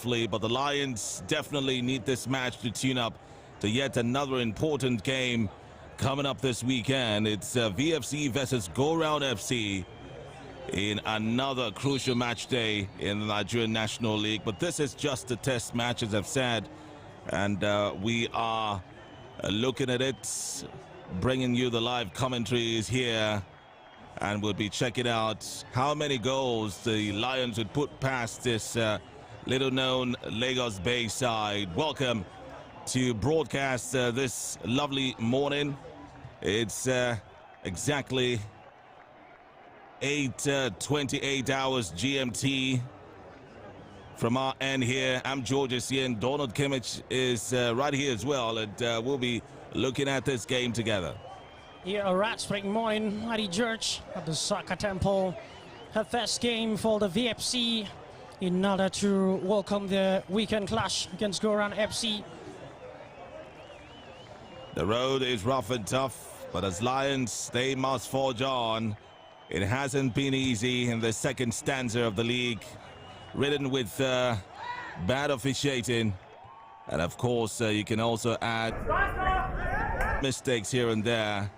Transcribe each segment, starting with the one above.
beautifully, but the Lions definitely need this match to tune up to yet another important game coming up this weekend. It's VFC versus Go Round FC in another crucial match day in the Nigerian National League. But this is just a test match, as I've said, and we are looking at it, bringing you the live commentaries here, and we'll be checking out how many goals the Lions would put past this little-known Lagos Bay side. Welcome to broadcast this lovely morning. It's exactly 8:28 hours GMT from our end here. I'm George Essien. Donald Kimmich is right here as well, and we'll be looking at this game together. Yeah, a rat spring morning, Adi George at the Soccer Temple. Her first game for the VFC in order to welcome the weekend clash against Go Round FC. The road is rough and tough, but as Lions, they must forge on. It hasn't been easy in the second stanza of the league, ridden with bad officiating, and of course you can also add mistakes here and there,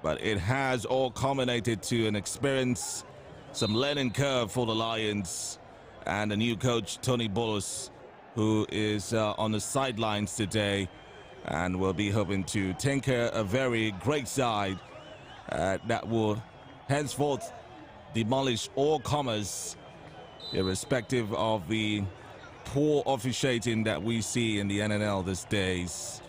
but it has all culminated to an experience, some learning curve for the Lions, and a new coach, Tony Bulus, who is on the sidelines today, and will be hoping to tinker a very great side that will henceforth demolish all comers, irrespective of the poor officiating that we see in the NNL these days.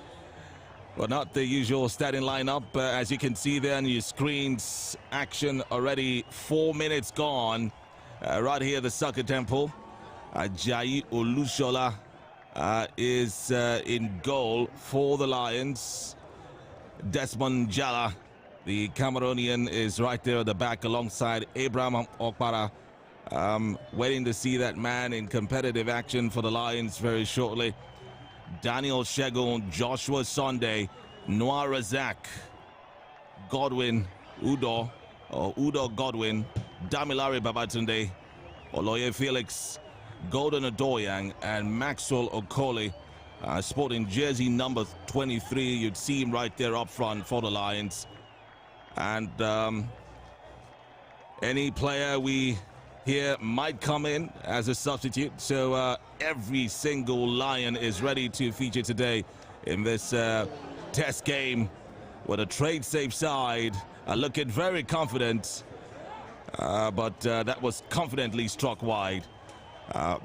Well, not the usual starting lineup, as you can see there on your screens. Action already 4 minutes gone. Right here, the Soccer Temple. Ajayi Olushola is in goal for the Lions. Desmond Jala, the Cameroonian, is right there at the back alongside Abraham Okpara. Waiting to see that man in competitive action for the Lions very shortly. Daniel Shegun, Joshua Sunday, Noah Razak, Godwin, Udo Godwin, Damilare Babatunde, Oloye Felix, Golden Adoyang, and Maxwell Okoli, sporting jersey number 23. You'd see him right there up front for the Lions. And any player we hear might come in as a substitute, so every single Lion is ready to feature today in this test game with a trade safe side looking very confident, but that was confidently struck wide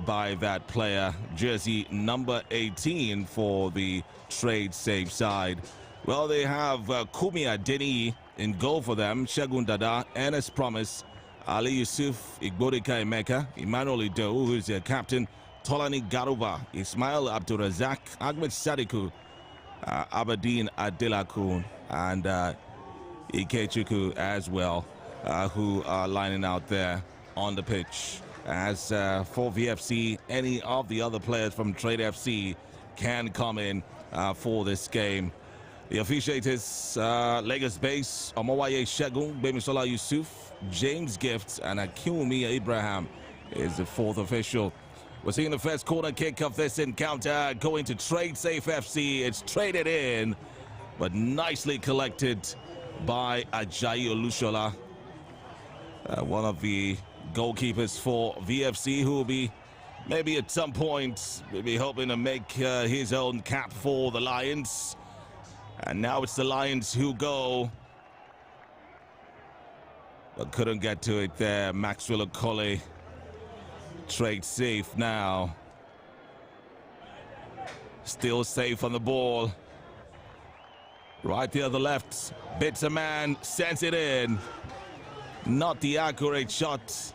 by that player, jersey number 18 for the trade safe side. Well, they have Kumia Deni in goal for them, Shegun Dada, Ernest Promise, Ali Yusuf, Igborika Emeka, Emmanuel Ido, who's their captain, Tolani Garuba, Ismail Abdurazak, Ahmed Sadiku, Aberdeen Adelakun, and Ikechuku as well, who are lining out there on the pitch. As for VFC, any of the other players from Trade FC can come in for this game. The officiators, Lagos base, Omowaye Shegun, Bemisola Yusuf, James Gift, and Akinwumi Abraham is the fourth official. We're seeing the first corner kick of this encounter going to Trade Safe FC. It's traded in, but nicely collected by Ajayi Olushola, one of the goalkeepers for VFC, who will be maybe at some point maybe hoping to make his own cap for the Lions. And now it's the Lions who go, but couldn't get to it there. Maxwell Okoli, trade safe now. Still safe on the ball. Right there on the left, bits a man, sends it in. Not the accurate shot,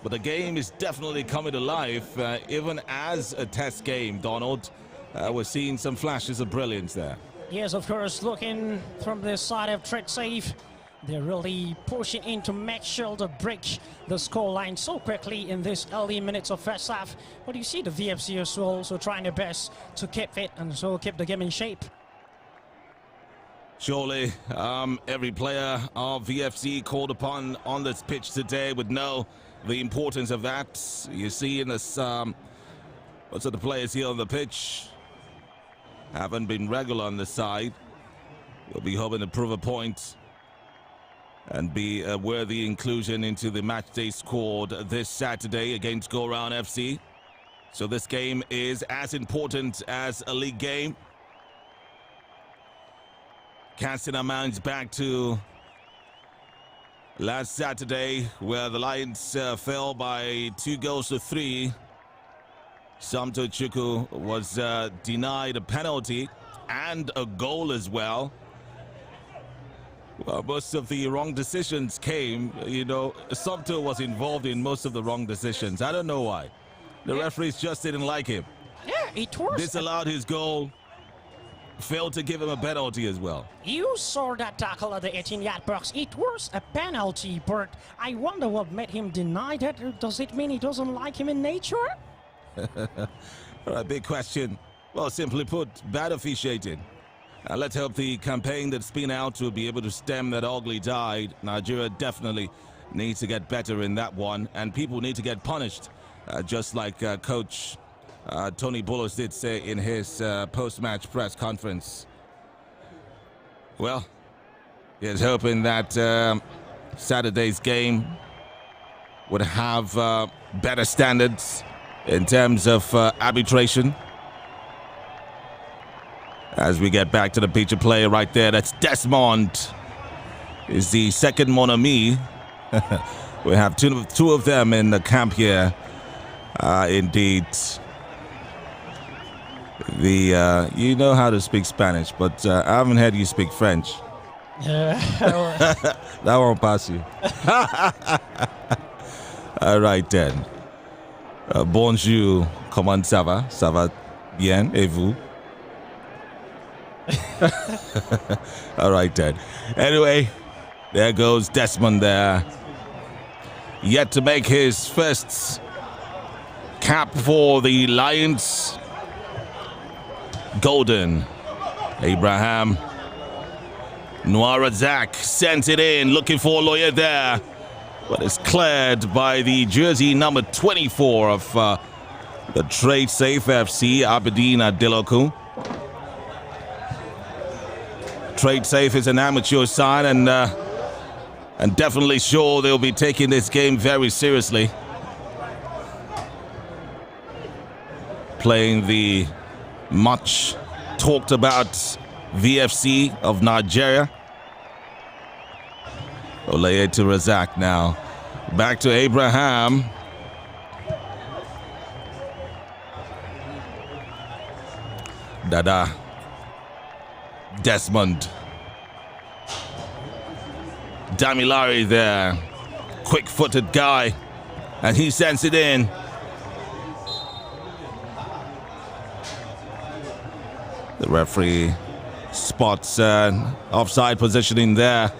but the game is definitely coming to life, even as a test game, Donald. We're seeing some flashes of brilliance there. Yes, of course, looking from the side of Trade Safe, they're really pushing in to make sure to break the scoreline so quickly in these early minutes of first half. But you see the VFC as well, so trying their best to keep it and so keep the game in shape. Surely, every player of VFC called upon on this pitch today would know the importance of that. You see in this Most of the players here on the pitch haven't been regular on the side. We'll be hoping to prove a point and be a worthy inclusion into the matchday squad this Saturday against Go Round FC. So this game is as important as a league game. Casting our minds back to last Saturday, where the Lions fell by 2-3. Samto Chukwu was denied a penalty and a goal as well. Well, most of the wrong decisions came, Samto was involved in most of the wrong decisions. I don't know why. The referees just didn't like him. Yeah, it was. Disallowed his goal. Failed to give him a penalty as well. You saw that tackle at the 18-yard box. It was a penalty, but I wonder what made him deny that. Does it mean he doesn't like him in nature? All right, big question. Well, simply put, bad officiating. Let's hope the campaign that's been out will be able to stem that ugly tide. Nigeria definitely needs to get better in that one, and people need to get punished, just like Coach Tony Bullos did say in his post-match press conference. Well, he's hoping that Saturday's game would have better standards in terms of arbitration. As we get back to the picture player right there, that's Desmond. Is the second Mon Ami. We have two of them in the camp here. Indeed. You know how to speak Spanish, but I haven't heard you speak French. That won't pass you. All right then. Bonjour, comment ça va? Ça va bien, et vous? All right then. Anyway, there goes Desmond there. Yet to make his first cap for the Lions. Golden. Abraham. Noah Razak sent it in, looking for a lawyer there. But it's cleared by the jersey number 24 of the Trade Safe FC, Aberdeen Adeloku. Trade Safe is an amateur side and definitely sure they'll be taking this game very seriously. Playing the much talked about VFC of Nigeria. Oleye to Razak now. Back to Abraham. Dada. Desmond. Damilare there. Quick-footed guy. And he sends it in. The referee spots offside positioning there.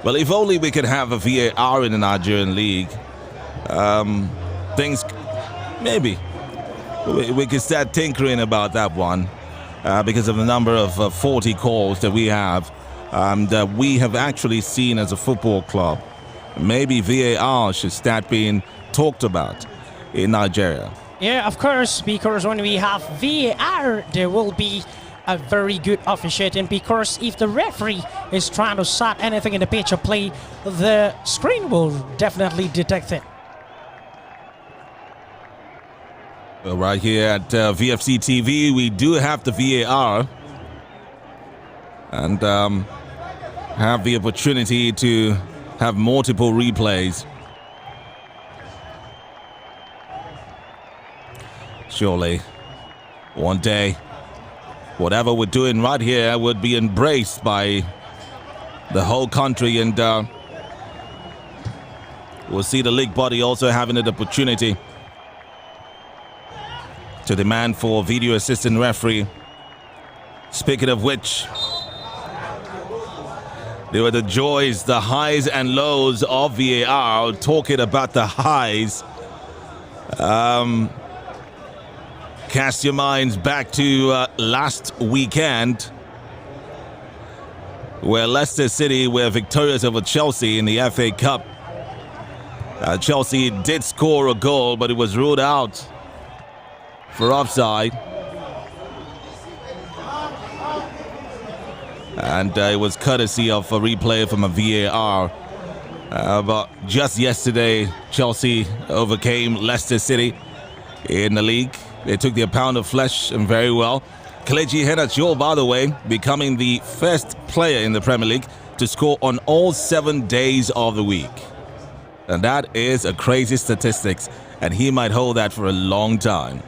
Well, if only we could have a VAR in the Nigerian league. Things, maybe. We could start tinkering about that one. Because of the number of 40 calls that we have, that we have actually seen as a football club. Maybe VAR should start being talked about in Nigeria. Yeah, of course, because when we have VAR, there will be a very good officiating, because if the referee is trying to start anything in the pitch of play, the screen will definitely detect it. Well, right here at VFC TV, we do have the VAR and have the opportunity to have multiple replays. Surely, one day, whatever we're doing right here would be embraced by the whole country, and we'll see the league body also having an opportunity to demand for video assistant referee. Speaking of which, there were the joys, the highs and lows of VAR. Talking about the highs, cast your minds back to last weekend, where Leicester City were victorious over Chelsea in the FA Cup. Chelsea did score a goal, but it was ruled out for offside. And it was courtesy of a replay from a VAR. But just yesterday, Chelsea overcame Leicester City in the league. They took their pound of flesh and very well. Kelechi Iheanacho, by the way, becoming the first player in the Premier League to score on all 7 days of the week. And that is a crazy statistics, and he might hold that for a long time.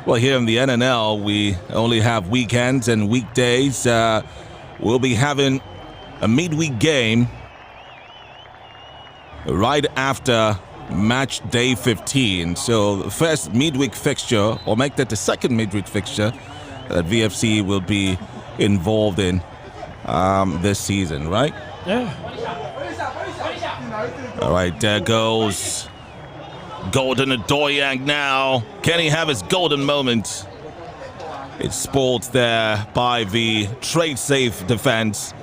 Well, here in the NNL, we only have weekends and weekdays. We'll be having a midweek game right after match day 15. So the first midweek fixture, or make that the second midweek fixture that VFC will be involved in this season, right? Yeah. All right, there goes Golden Adoyang now. Can he have his golden moment? It's spoiled there by the trade safe defense.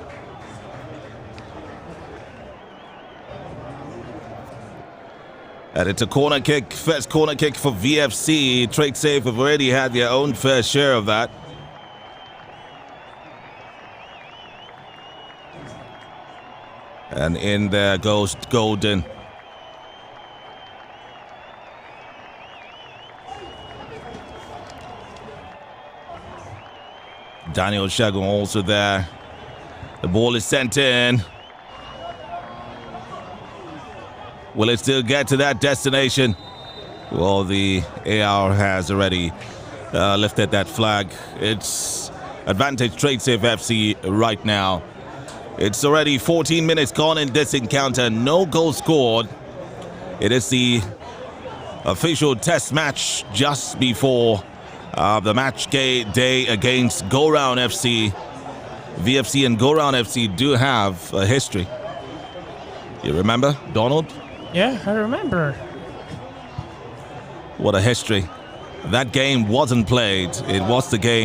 And it's a corner kick, first corner kick for VFC. Trade safe have already had their own fair share of that. And in there goes Golden. Daniel Shagun also there. The ball is sent in. Will it still get to that destination? Well, the AR has already lifted that flag. It's advantage trade safe FC right now. It's already 14 minutes gone in this encounter. No goal scored. It is the official test match just before the match day against Go Round FC. VFC and Go Round FC do have a history. You remember, Donald? Yeah, I remember. What a history. That game wasn't played. It was the game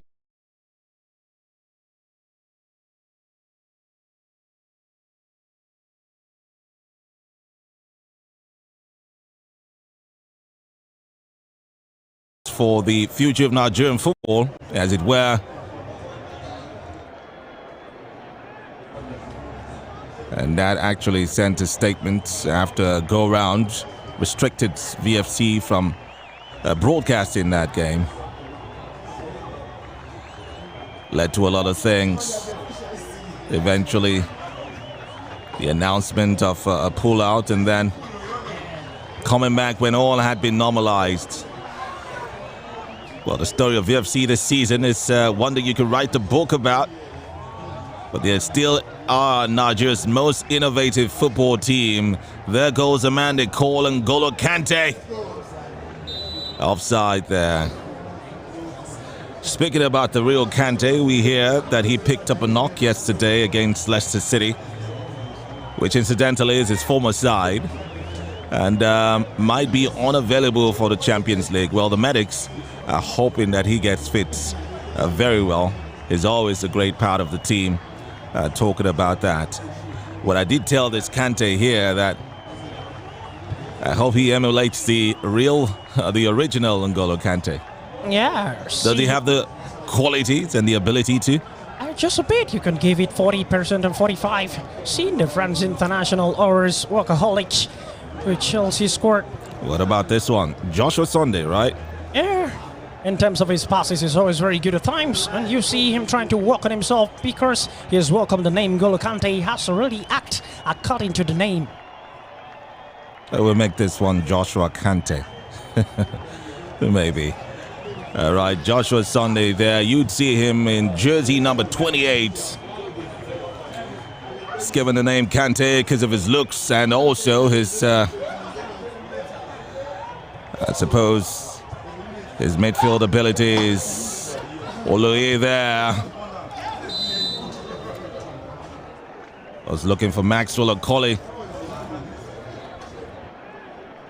for the future of Nigerian football, as it were. And that actually sent a statement after Go Round restricted VFC from broadcasting that game. Led to a lot of things. Eventually, the announcement of a pullout, and then coming back when all had been normalized. Well, the story of VFC this season is one that you could write a book about. But they still are Nigeria's most innovative football team. There goes a man they call N'Golo Kante. Offside there. Speaking about the real Kante, we hear that he picked up a knock yesterday against Leicester City, which incidentally is his former side, and might be unavailable for the Champions League. Well, the medics are hoping that he gets fit very well. He's always a great part of the team. Talking about that. What I did tell this Kante here that I hope he emulates the real, the original N'Golo Kante. Yeah. Does he have the qualities and the ability to? Just a bit. You can give it 40% and 45. Seen the France international hours workaholic with Chelsea scored. What about this one? Joshua Sunday, right? Yeah. In terms of his passes, he's always very good at times, and you see him trying to work on himself because he has welcomed the name N'Golo Kante. He has to really act according to the name. I will make this one Joshua Kante. Maybe. All right, Joshua Sunday there. You'd see him in jersey number 28. He's given the name Kante because of his looks and also his, I suppose, his midfield abilities. Oloye there. I was looking for Maxwell Okoli.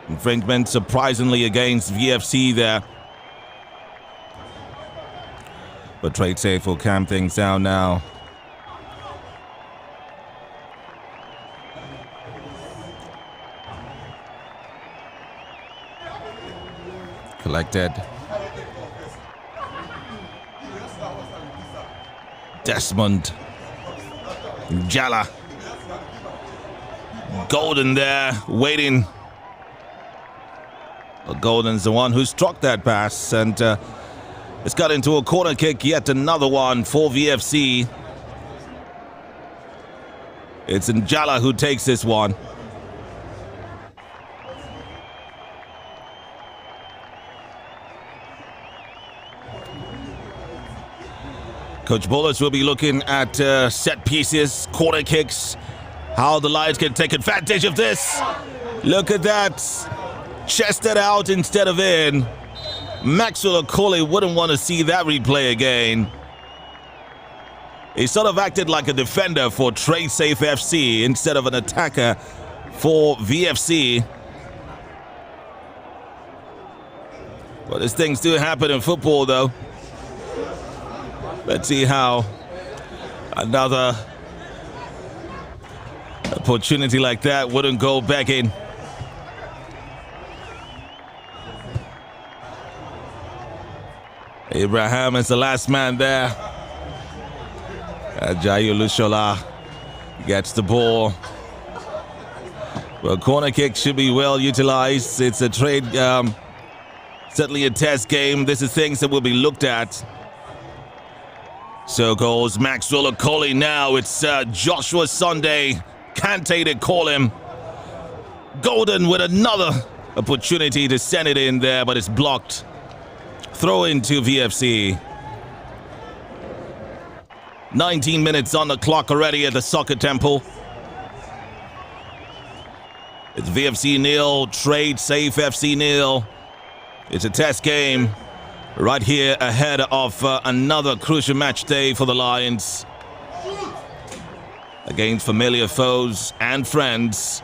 Infringement surprisingly against VFC there. But trade safe will calm things down now. Collected. Desmond Njala. Golden there, waiting. But Golden's the one who struck that pass, and it's got into a corner kick, yet another one for VFC. It's Njala who takes this one. Coach Bullis will be looking at set pieces, corner kicks, how the Lions can take advantage of this. Look at that. Chested out instead of in. Maxwell Okoli wouldn't want to see that replay again. He sort of acted like a defender for Trade Safe FC instead of an attacker for VFC. Well, these things do happen in football, though. Let's see how another opportunity like that wouldn't go back in. Abraham is the last man there. Ajayi Lushola gets the ball. Well, corner kick should be well utilized. It's a trade, certainly a test game. This is things that will be looked at. So goes Maxwell Okoli now. It's Joshua Sunday. Kante to call him. Golden with another opportunity to send it in there, but it's blocked. Throw into VFC. 19 minutes on the clock already at the Soccer Temple. It's VFC nil, Trade Safe FC nil. It's a test game right here ahead of another crucial match day for the Lions. Against familiar foes and friends,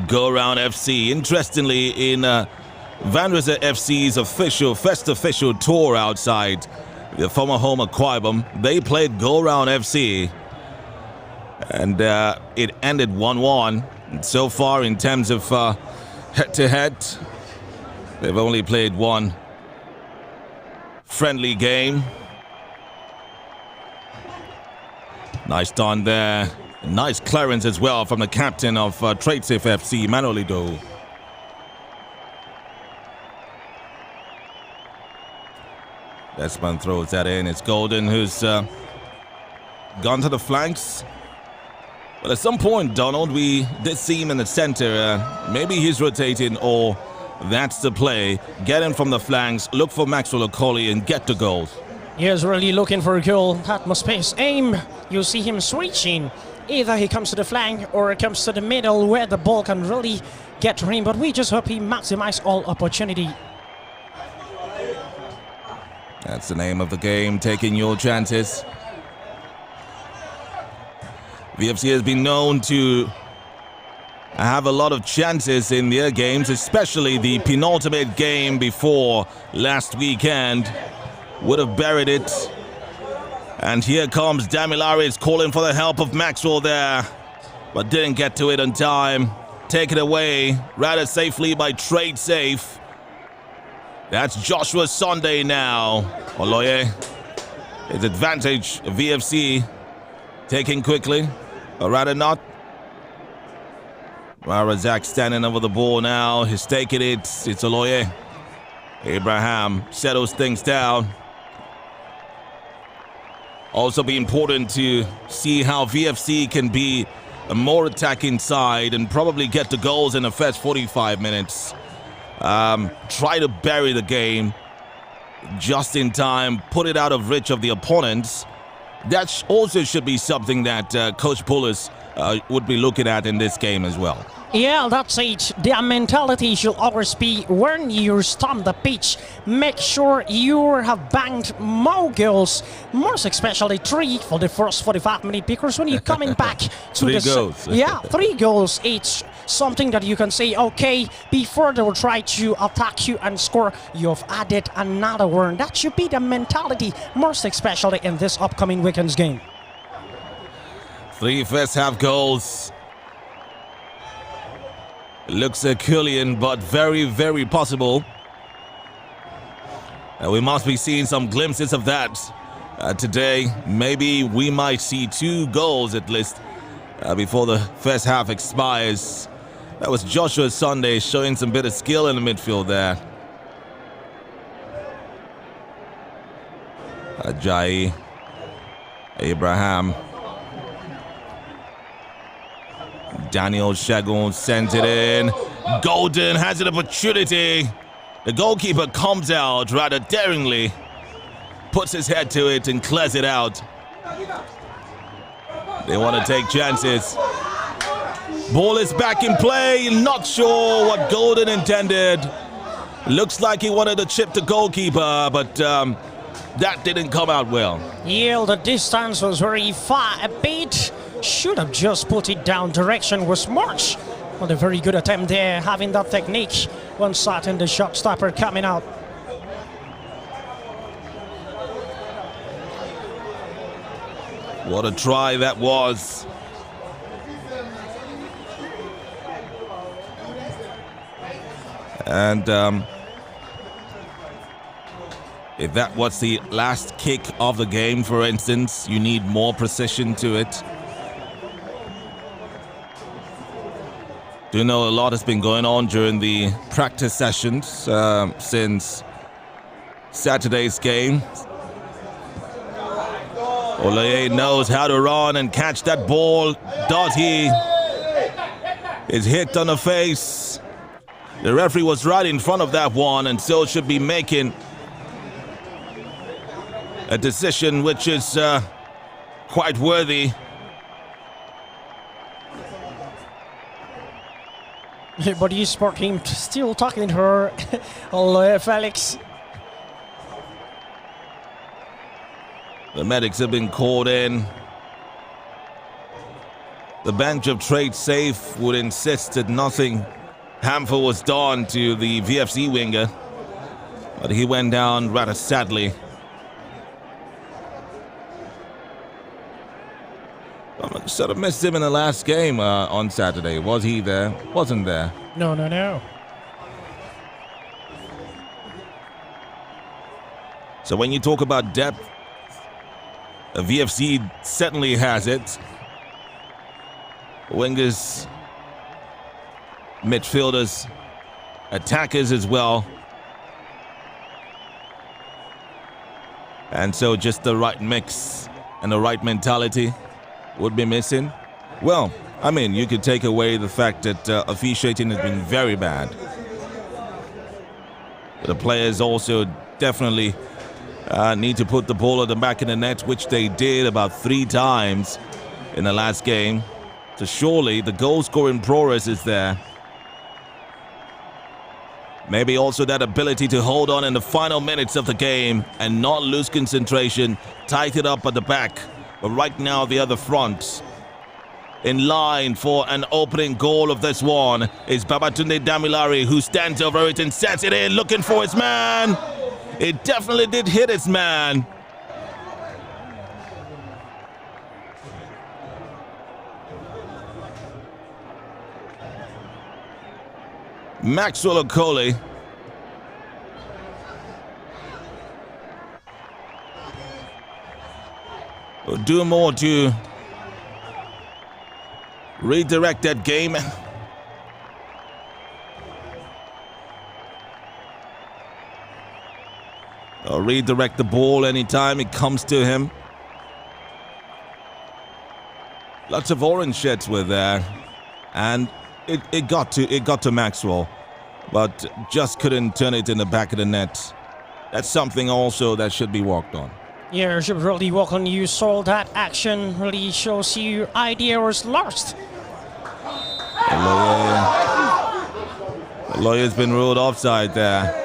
Go Round FC. Interestingly, in Van Rieser FC's first official tour outside the former home of Akwa Ibom, they played Go Round FC, and it ended 1-1. So far, in terms of head-to-head, they've only played one friendly game. Nice done there. Nice clearance as well from the captain of Trade Safe FC, Manolido. Desmond throws that in. It's Golden who's gone to the flanks. But at some point, Donald, we did see him in the center. Maybe he's rotating, or that's the play. Get in from the flanks, look for Maxwell Okoli, and get the goals. He is really looking for a goal. Atmosphere aim. You see him switching. Either he comes to the flank or it comes to the middle where the ball can really get to him. But we just hope he maximizes all opportunity. That's the name of the game, taking your chances. VFC has been known to have a lot of chances in their games, especially the penultimate game before last weekend. Would have buried it. And here comes Damilaris calling for the help of Maxwell there, but didn't get to it on time. Taken away rather safely by Trade Safe. That's Joshua Sunday now. Oloye, his advantage, VFC taking quickly, or rather not. Razak standing over the ball now. He's taking it. It's Oloye. Abraham settles things down. Also be important to see how VFC can be a more attacking side and probably get the goals in the first 45 minutes. Try to bury the game just in time, put it out of reach of the opponents. That also should be something that Coach Bullis would be looking at in this game as well. Yeah, that's it. Their mentality should always be when you storm the pitch, make sure you have banked more goals, most especially 3 for the first 45 minutes, because when you're coming back to 3 goals. Yeah, 3 goals each. Something that you can say, okay, before they will try to attack you and score, you've added another one. That should be the mentality, most especially in this upcoming weekend's game. 3 first half goals. Looks Herculean, but very, very possible. And we must be seeing some glimpses of that today. Maybe we might see 2 goals at least before the first half expires. That was Joshua Sunday showing some bit of skill in the midfield there. Ajayi, Abraham, Daniel Shagun sent it in. Golden has an opportunity. The goalkeeper comes out rather daringly, puts his head to it and clears it out. They want to take chances. Ball is back in play. Not sure what Golden intended. Looks like he wanted to chip the goalkeeper, but that didn't come out well. Yeah, the distance was very far a bit. Should have just put it down. Direction was much. Well, a very good attempt there, having that technique. One shot and the shot stopper coming out. What a try that was. And if that was the last kick of the game, for instance, you need more precision to it. Do know a lot has been going on during the practice sessions since Saturday's game. Olaye knows how to run and catch that ball. Does he? Is hit on the face. The referee was right in front of that one and so should be making a decision which is quite worthy. But you spot him still talking to her, Olaye Felix. The medics have been called in. The bench of Trade Safe would insist that nothing harmful was done to the VFC winger, but he went down rather sadly. I sort of missed him in the last game on Saturday. Was he there? Wasn't there? No. So when you talk about depth, the VFC certainly has it. Wingers, midfielders, attackers as well. And so just the right mix and the right mentality would be missing. Well, I mean, you could take away the fact that officiating has been very bad. The players also definitely need to put the ball at the back of the net, which they did about 3 times in the last game. So surely the goal-scoring prowess is there. Maybe also that ability to hold on in the final minutes of the game and not lose concentration, tight it up at the back. But right now, the other front, in line for an opening goal of this one, is Babatunde Damilare, who stands over it and sets it in, looking for his man. It definitely did hit his man. Maxwell Okoli. Will do more to redirect that game. Or redirect the ball anytime it comes to him. Lots of orange shirts were there, and it got to Maxwell, but just couldn't turn it in the back of the net. That's something also that should be worked on. Yeah, should really work on. You saw that action really shows you idea was lost. The lawyer's been ruled offside there.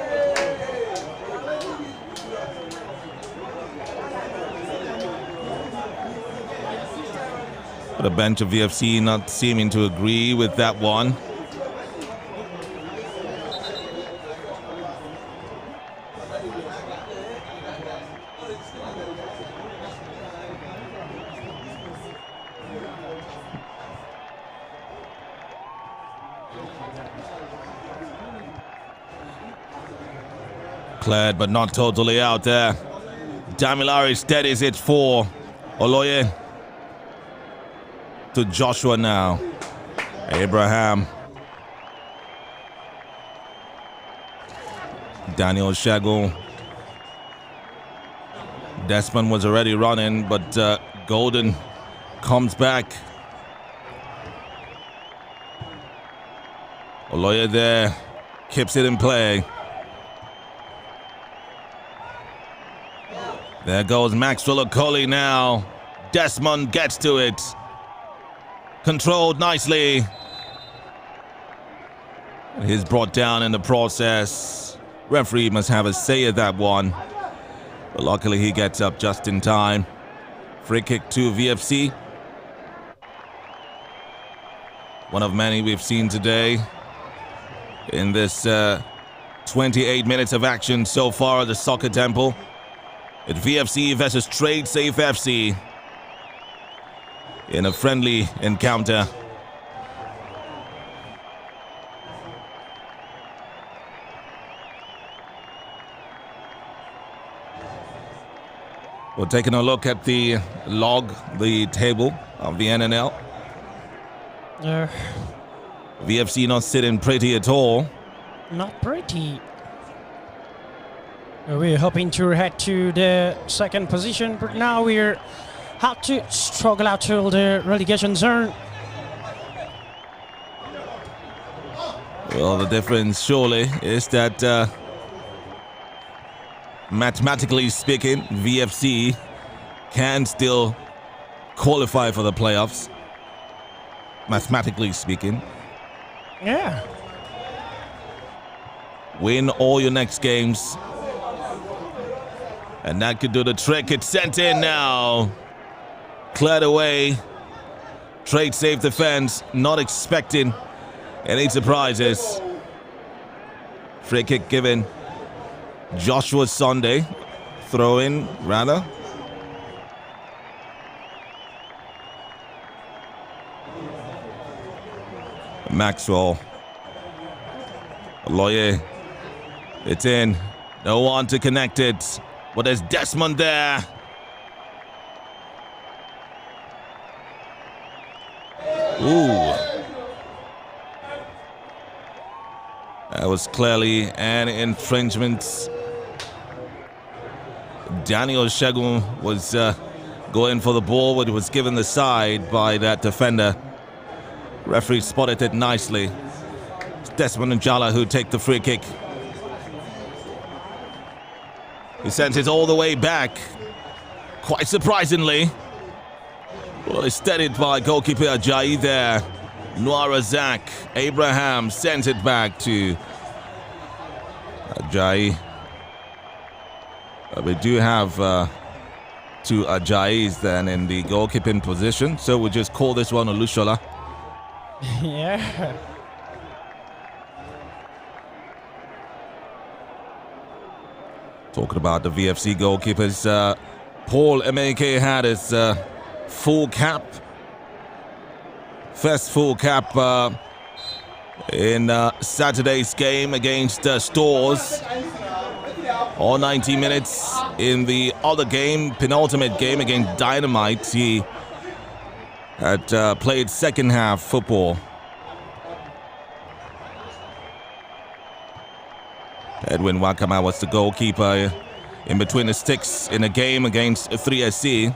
The bench of VFC not seeming to agree with that one. Cleared, but not totally out there. Damilare steadies it for Oloye. To Joshua now. Abraham. Daniel Shagun. Desmond was already running, but Golden comes back. Oloye there, keeps it in play. There goes Maxwell Okoli now. Desmond gets to it. Controlled nicely. He's brought down in the process. Referee must have a say at that one. But luckily he gets up just in time. Free kick to VFC. One of many we've seen today in this 28 minutes of action so far at the Soccer Temple. It's VFC versus Trade Safe FC in a friendly encounter. We're taking a look at the log, the table of the NNL. VFC not sitting pretty at all. Not pretty. We're hoping to head to the second position, but now we're have to struggle out to the relegation zone. Well, the difference surely is that mathematically speaking, VFC can still qualify for the playoffs. Mathematically speaking. Yeah. Win all your next games. And that could do the trick. It's sent in now. Cleared away. Trade safe defense. Not expecting any surprises. Free kick given. Joshua Sunday. Throw in, rather. Maxwell. Oloye. It's in. No one to connect it. But there's Desmond there. Ooh. That was clearly an infringement. Daniel Shagun was going for the ball, but it was given the side by that defender. Referee spotted it nicely. It's Desmond Njala who take the free kick. He sends it all the way back. Quite surprisingly. Well, it's steadied by goalkeeper Ajayi there. Noah Razak. Abraham sends it back to Ajayi. We do have two Ajayis then in the goalkeeping position. So we'll just call this one Olushola. Yeah. Talking about the VFC goalkeepers, Paul Emeke had his full cap. First full cap in Saturday's game against Stores. All 90 minutes in the other game, penultimate game against Dynamite. He had played second half football. Edwin Wakama was the goalkeeper in between the sticks in a game against 3SC.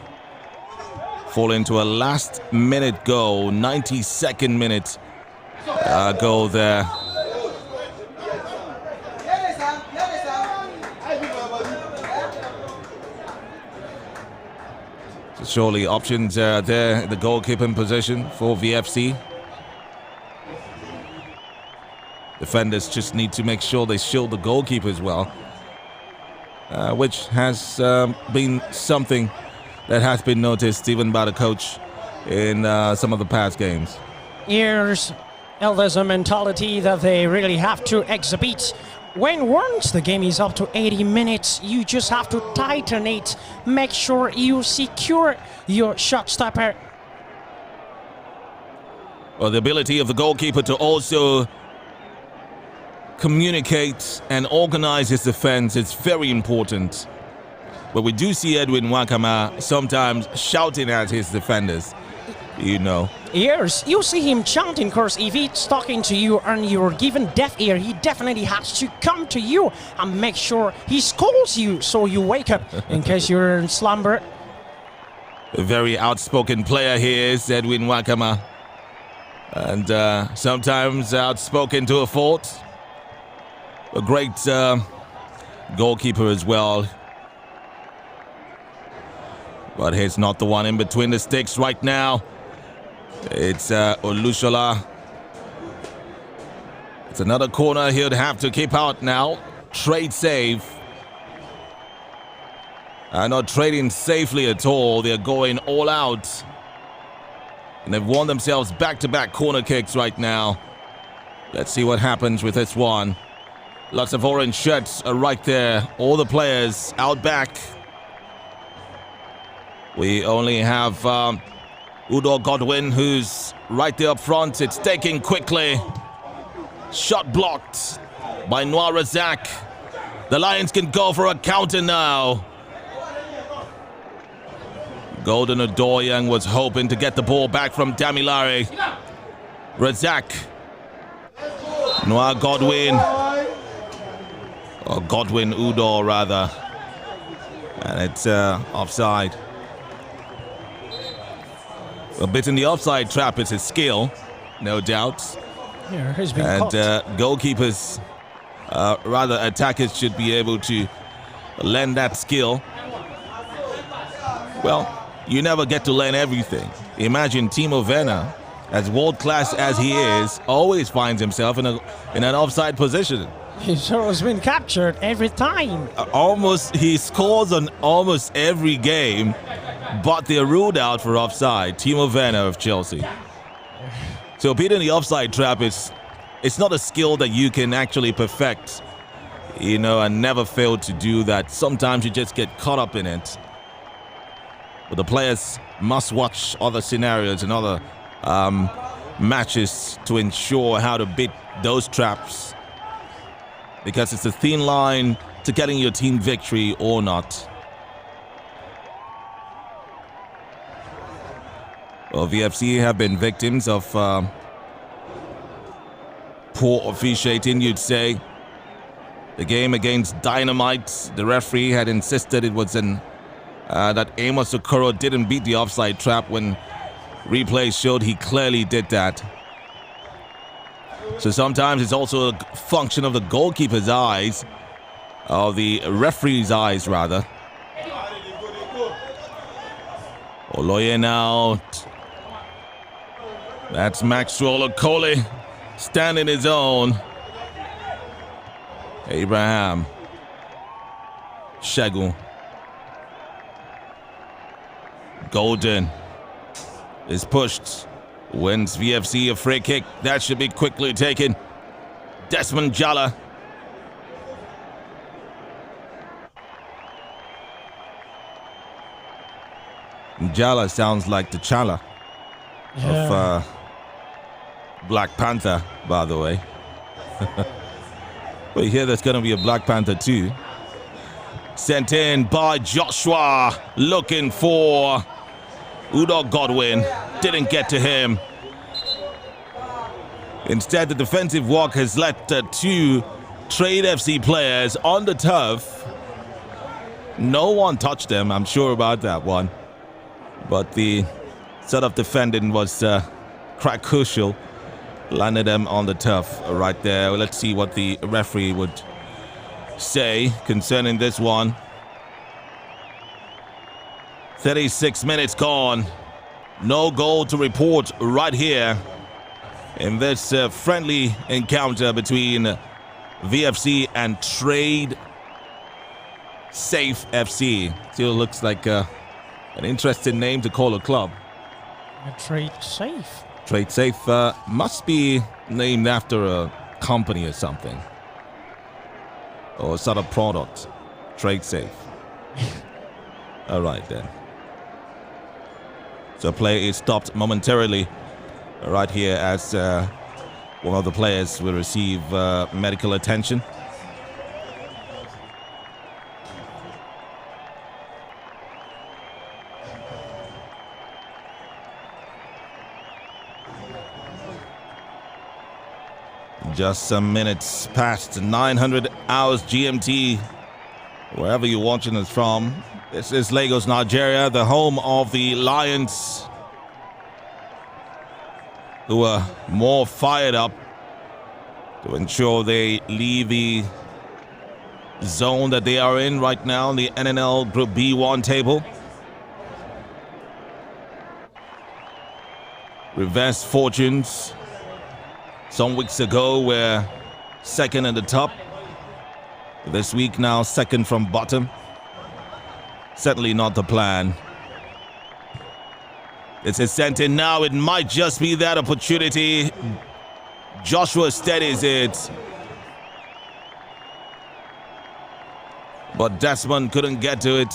Fall into a last-minute goal, 92nd minute goal there. So surely options are there in the goalkeeping position for VFC. Defenders just need to make sure they shield the goalkeepers well, which has been something that has been noticed even by the coach in some of the past games. There's a mentality that they really have to exhibit. Once the game is up to 80 minutes, you just have to tighten it. Make sure you secure your shot stopper. Well, the ability of the goalkeeper to also communicate and organize his defense is very important. But we do see Edwin Wakama sometimes shouting at his defenders, you know. Yes, you see him chanting, of course. If he's talking to you and you're given deaf ear, he definitely has to come to you and make sure he scolds you so you wake up in case you're in slumber. A very outspoken player here is Edwin Wakama. And sometimes outspoken to a fault. A great goalkeeper as well. But he's not the one in between the sticks right now. It's Olushola. It's another corner he'll have to keep out now. Trade save. Not trading safely at all. They're going all out. And they've won themselves back-to-back corner kicks right now. Let's see what happens with this one. Lots of orange shirts are right there. All the players out back. We only have Udo Godwin, who's right there up front. It's taken quickly. Shot blocked by Noir Razak. The Lions can go for a counter now. Golden Odoyang was hoping to get the ball back from Damilare. Razak. Noir Godwin. Or Godwin Udo, rather. And it's offside. A bit in the offside trap is his skill, no doubt. Yeah, he's been and caught. Goalkeepers, rather attackers, should be able to lend that skill. Well, you never get to learn everything. Imagine Timo Werner, as world-class as he is, always finds himself in an offside position. He's always been captured every time. He scores on almost every game, but they're ruled out for offside. Timo Werner of Chelsea. So beating the offside trap it's not a skill that you can actually perfect, you know, and never fail to do that. Sometimes you just get caught up in it. But the players must watch other scenarios and other matches to ensure how to beat those traps, because it's a thin line to getting your team victory or not. Well, VFC have been victims of poor officiating, you'd say. The game against Dynamite, the referee had insisted it was that Amos Okoro didn't beat the offside trap when replay showed he clearly did that. So sometimes it's also a function of the goalkeeper's eyes, or the referee's eyes, rather. Oloye now. That's Maxwell Okoli standing his own. Abraham. Shagun. Golden is pushed. Wins VFC a free kick. That should be quickly taken. Desmond Jala. Jala sounds like T'Challa of Black Panther, by the way. But here there's going to be a Black Panther too. Sent in by Joshua, looking for Udo Godwin. Didn't get to him. Instead, the defensive work has let two Trade FC players on the turf. No one touched them, I'm sure about that one. But the set of defending was quite crucial. Landed them on the turf right there. Let's see what the referee would say concerning this one. 36 minutes gone. No goal to report right here in this friendly encounter between VFC and Trade Safe FC. Still looks like an interesting name to call a club. Trade Safe. Trade Safe must be named after a company or something, or a sort of product. Trade Safe. All right then. So play is stopped momentarily right here as one of the players will receive medical attention. Just some minutes past 900 hours GMT, wherever you're watching us from. This is Lagos, Nigeria, the home of the Lions, who are more fired up to ensure they leave the zone that they are in right now, the NNL Group B1 table. Reversed fortunes. Some weeks ago we're second in the top. This week now second from bottom. Certainly not the plan. It's a sent in now. It might just be that opportunity. Joshua steadies it. But Desmond couldn't get to it.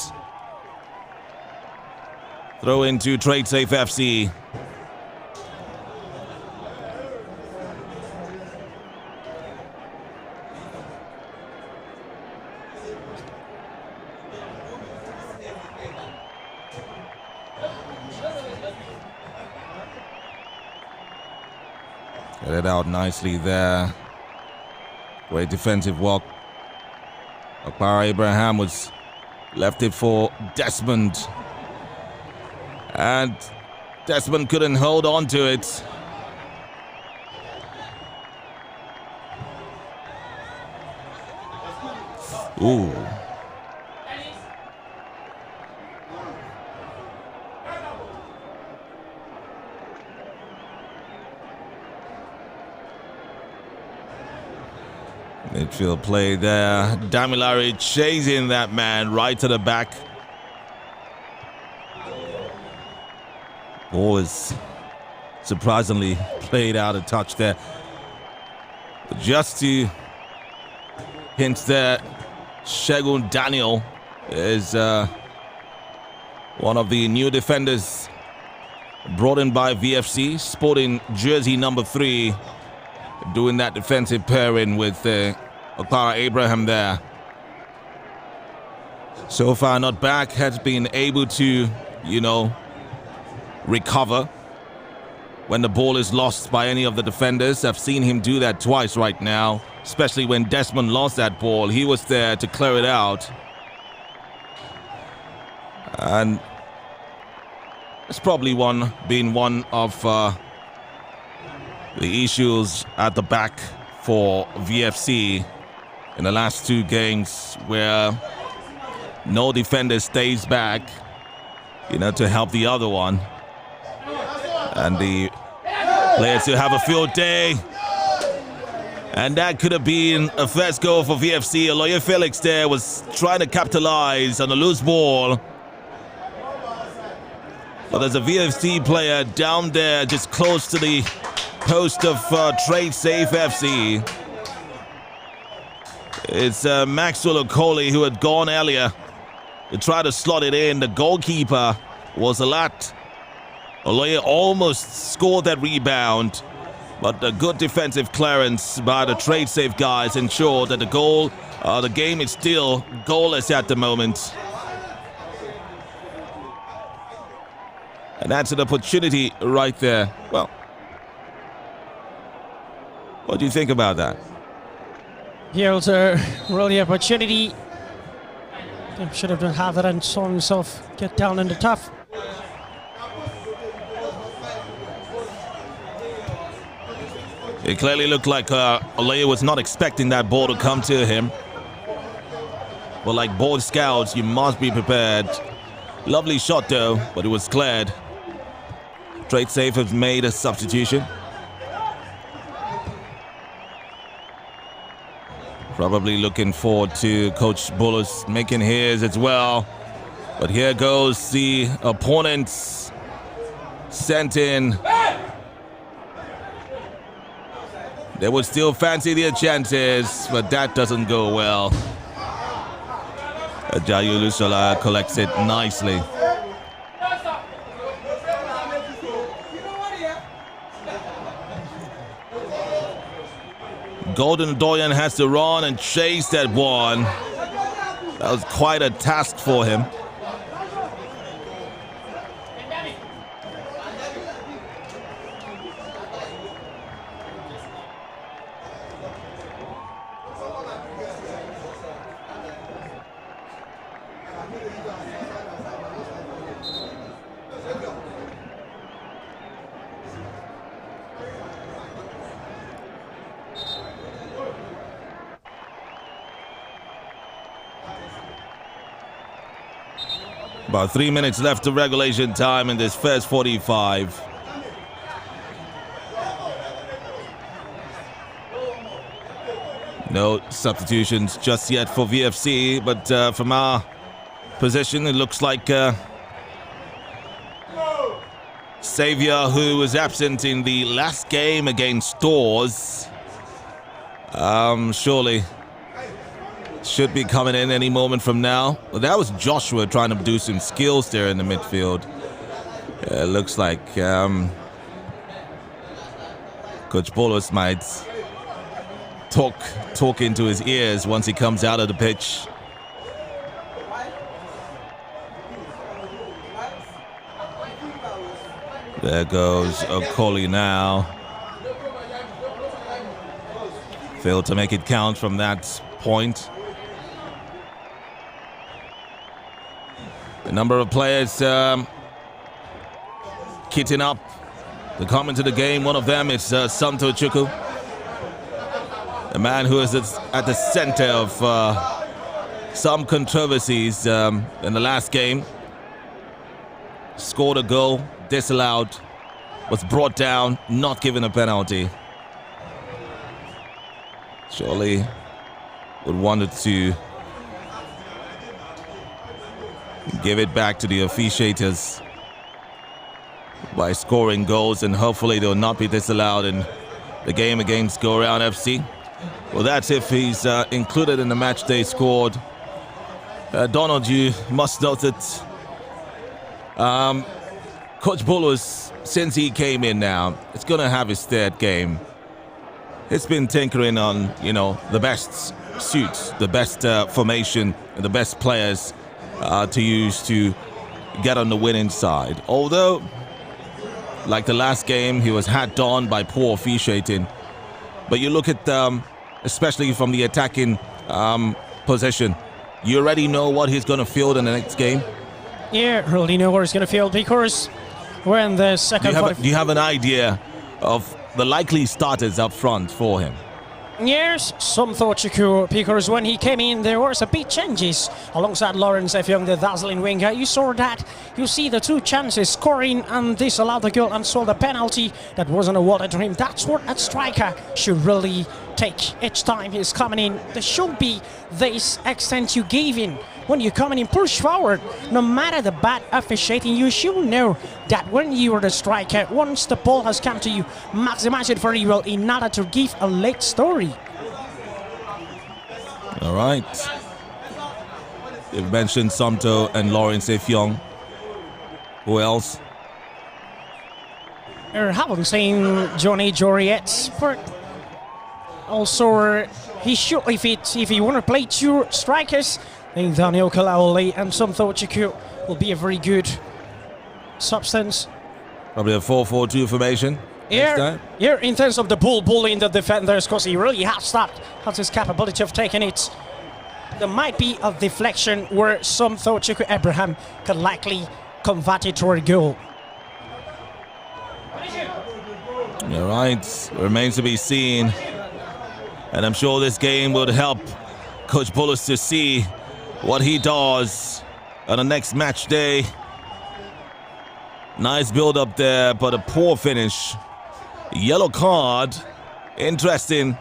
Throw into Trade Safe FC. Get it out nicely there. Great defensive work. Okpara Abraham was left it for Desmond. And Desmond couldn't hold on to it. Ooh. Midfield play there. Damilare chasing that man right to the back. Ball is surprisingly played out of touch there. But just to hint there, Shegun Daniel is one of the new defenders brought in by VFC, sporting jersey number 3, doing that defensive pairing with Okpara Abraham there. So far not back, has been able to, recover when the ball is lost by any of the defenders. I've seen him do that twice right now, especially when Desmond lost that ball. He was there to clear it out. And it's probably been one of the issues at the back for VFC in the last 2 games, where no defender stays back, to help the other one. And the players who have a field day. And that could have been a first goal for VFC. Aloye Felix there was trying to capitalize on a loose ball. But there's a VFC player down there just close to the post of Trade Safe FC. It's Maxwell Okoli who had gone earlier to try to slot it in. The goalkeeper was alert. Aloye almost scored that rebound, but a good defensive clearance by the Trade Safe guys ensured that the game is still goalless at the moment. And that's an opportunity right there. Well, what do you think about that? Here's a really opportunity. He should have done have that and saw himself get down in the tough. It clearly looked like Aloye was not expecting that ball to come to him. But like Boy Scouts, you must be prepared. Lovely shot though, but it was cleared. Trade Safe has made a substitution. Probably looking forward to Coach Bulus making his as well. But here goes the opponents sent in. They would still fancy their chances, but that doesn't go well. Ajayi Olusola collects it nicely. Golden Doyen has to run and chase that one. That was quite a task for him. About 3 minutes left of regulation time in this first 45. No substitutions just yet for VFC, but from our position, it looks like Xavier, who was absent in the last game against Stores, surely should be coming in any moment from now. Well, that was Joshua trying to do some skills there in the midfield. It looks like Coach Bolos might talk into his ears once he comes out of the pitch. There goes Okoli now. Failed to make it count from that point. A number of players kitting up to come into the game. One of them is Santo Chukwu, a man who is at the center of some controversies in the last game. Scored a goal, disallowed, was brought down, not given a penalty. Surely would wanted to give it back to the officiators by scoring goals, and hopefully they'll not be disallowed in the game against Go Round FC. Well, that's if he's included in the match day squad. Donald, you must note that Coach Bolos, since he came in now, it's going to have his third game. It's been tinkering on, the best suits, the best formation, and the best players to use to get on the winning side. Although, like the last game, he was hat on by poor officiating. But you look at, especially from the attacking position, you already know what he's going to field in the next game. Yeah, really know where he's going to field, because we're in the second. Do you have an idea of the likely starters up front for him? Yes, some thought Chukwu, because when he came in, there was a big changes alongside Lawrence Effiong, the dazzling winger. You saw that. You see the two chances, scoring and disallowed the goal and saw the penalty that wasn't awarded to him. That's what a striker should really take each time he's coming in. There should be this extent you gave in. When you come in and push forward, no matter the bad officiating, you should know that when you are the striker, once the ball has come to you, maximize it very well in order to give a late story. All right. You've mentioned Santo and Lawrence Effiong. Who else? I haven't seen Johnny Joriet, but also he should, if he want to play two strikers, I think Daniel Kalaole and Santo Chukwu will be a very good substance. Probably a 4-4-2 formation. Yeah, in terms of the bullying the defenders, because he really has his capability of taking it. There might be a deflection where Santo Chukwu Abraham can likely convert it to a goal. All right, remains to be seen. And I'm sure this game would help Coach Bolos to see what he does on the next match day. Nice build up there, but a poor finish. Yellow card. Interesting.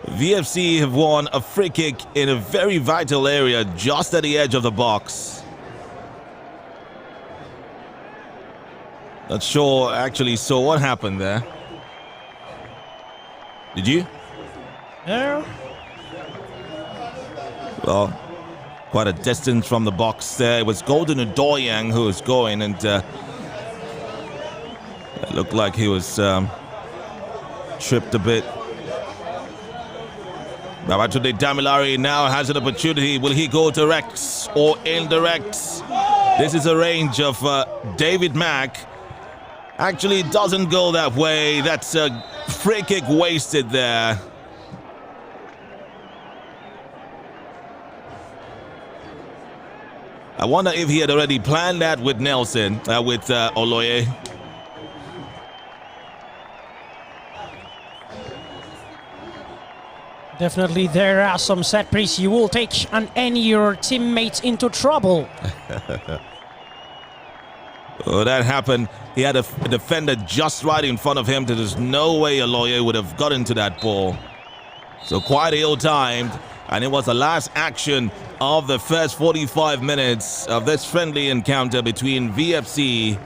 VFC have won a free kick in a very vital area just at the edge of the box. Not sure actually saw what happened there. Did you? No. Well, quite a distance from the box there. It was Golden Adoyang who was going, and it looked like he was tripped a bit. Babatunde Damilare now has an opportunity. Will he go direct or indirect? This is a range of David Mack. Actually doesn't go that way. That's a free kick wasted there. I wonder if he had already planned that with Nelson, with Oloye. Definitely, there are some set plays you will take and end your teammates into trouble. Oh, that happened. He had a defender just right in front of him. There's no way Oloye would have gotten to that ball. So quite ill-timed. And it was the last action of the first 45 minutes of this friendly encounter between VFC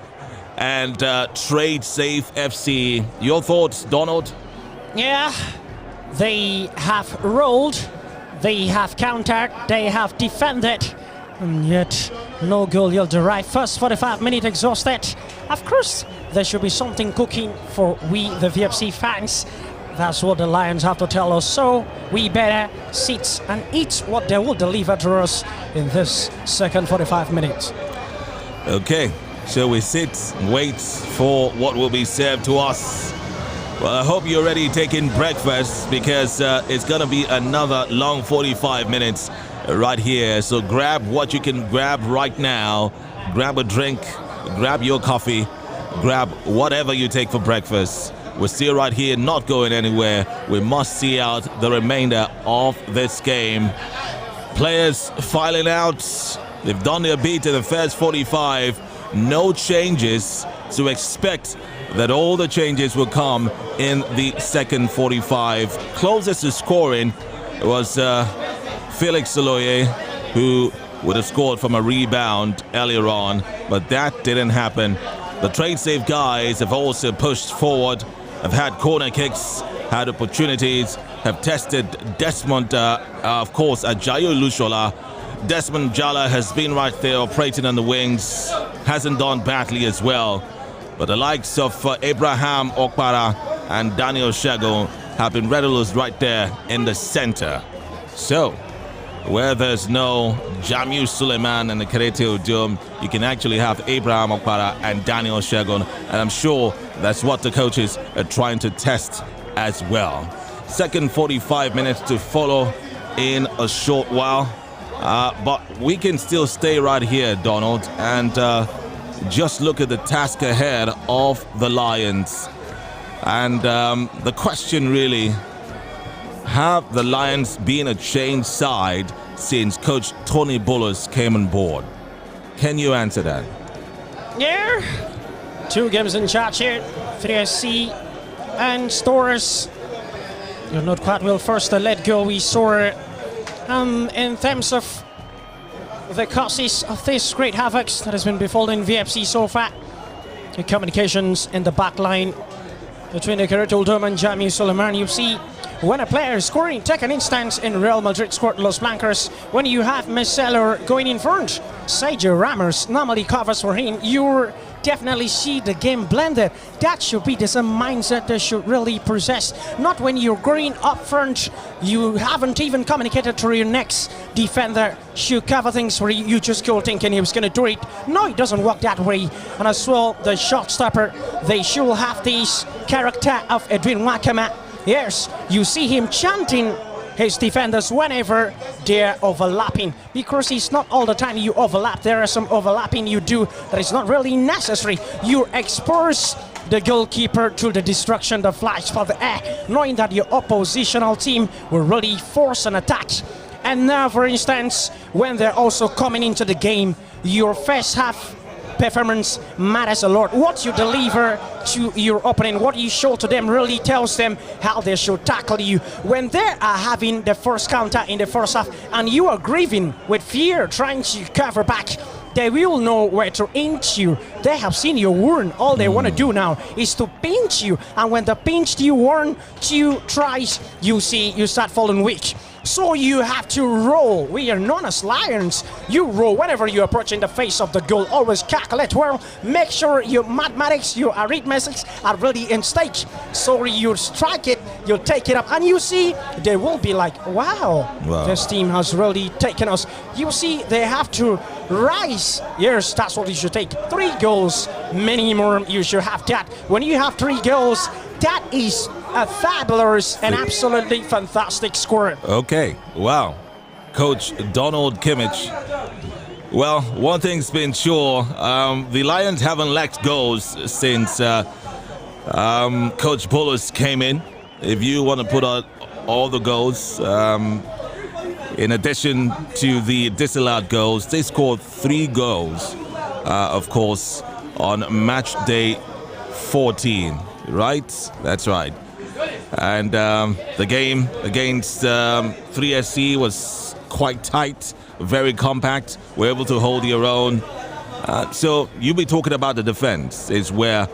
and Trade Safe FC. Your thoughts, Donald? Yeah, they have rolled, they have countered, they have defended, and yet no goal you'll derive. First 45 minutes exhausted. Of course, there should be something cooking for we, the VFC fans. That's what the Lions have to tell us. So we better sit and eat what they will deliver to us in this second 45 minutes. Okay, so we sit and wait for what will be served to us. Well, I hope you're already taking breakfast because it's going to be another long 45 minutes right here. So grab what you can grab right now. Grab a drink, grab your coffee, grab whatever you take for breakfast. We're still right here, not going anywhere. We must see out the remainder of this game. Players filing out. They've done their beat in the first 45. No changes, to expect that all the changes will come in the second 45. Closest to scoring was Felix Oloye, who would have scored from a rebound earlier on, but that didn't happen. The Trade Safe guys have also pushed forward, have had corner kicks, had opportunities, have tested Desmond, of course, Ajayo Lushola. Desmond Jala has been right there operating on the wings, hasn't done badly as well. But the likes of Abraham Okpara and Daniel Shagun have been regulars right there in the center. So, where there's no Jamiu Suleiman and the Kerete Odum, you can actually have Abraham Okpara and Daniel Shagun, and I'm sure that's what the coaches are trying to test as well. Second 45 minutes to follow in a short while, but we can still stay right here, Donald, and just look at the task ahead of the Lions. And the question really, have the Lions been a changed side since Coach Tony Bullis came on board? Can you answer that? Yeah, 2 games in charge here, 3SC and Storrs. You're not quite well first to let go. We saw in terms of the causes of this great havoc that has been befalling VFC so far. The communications in the back line between the Kerete Odum and Jamiu Suleiman. You see, when a player is scoring, take an instance in Real Madrid scored Los Blancos. When you have Marcelo going in front, Sergio Ramos normally covers for him. You definitely see the game blended. That should be the same mindset they should really possess. Not when you're going up front, you haven't even communicated to your next defender. Should cover things for you. You just go thinking he was going to do it. No, it doesn't work that way. And as well, the shot stopper, they should have this character of Edwin Wakama. Yes, you see him chanting his defenders whenever they're overlapping, because it's not all the time you overlap. There are some overlapping you do that is not really necessary. You expose the goalkeeper to the destruction that flies for the air, knowing that your oppositional team will really force an attack. And now, for instance, when they're also coming into the game, your first half performance matters a lot. What you deliver to your opponent, what you show to them, really tells them how they should tackle you. When they are having the first counter in the first half and you are grieving with fear, trying to cover back, they will know where to pinch you. They have seen your wound. All they want to do now is to pinch you. And when they pinched you 1, 2 tries, you see you start falling weak. So you have to roll. We are known as Lions. You roll whenever you approach in the face of the goal. Always calculate well. Make sure your mathematics, your arithmetics are really in stake. So you strike it, you take it up, and you see they will be like, wow, this team has really taken us. You see they have to rise. Yes, that's what you should take. 3 goals minimum. You should have that. When you have 3 goals, that is a fabulous and absolutely fantastic score. Okay, wow. Coach Donald Kimmich Well, one thing's been sure, the Lions haven't lacked goals since Coach Bullis came in. If you want to put out all the goals, in addition to the disallowed goals, they scored 3 goals, of course, on match day 14, right? That's right. And the game against 3SC was quite tight, very compact. We're able to hold your own. So you'll be talking about the defense is where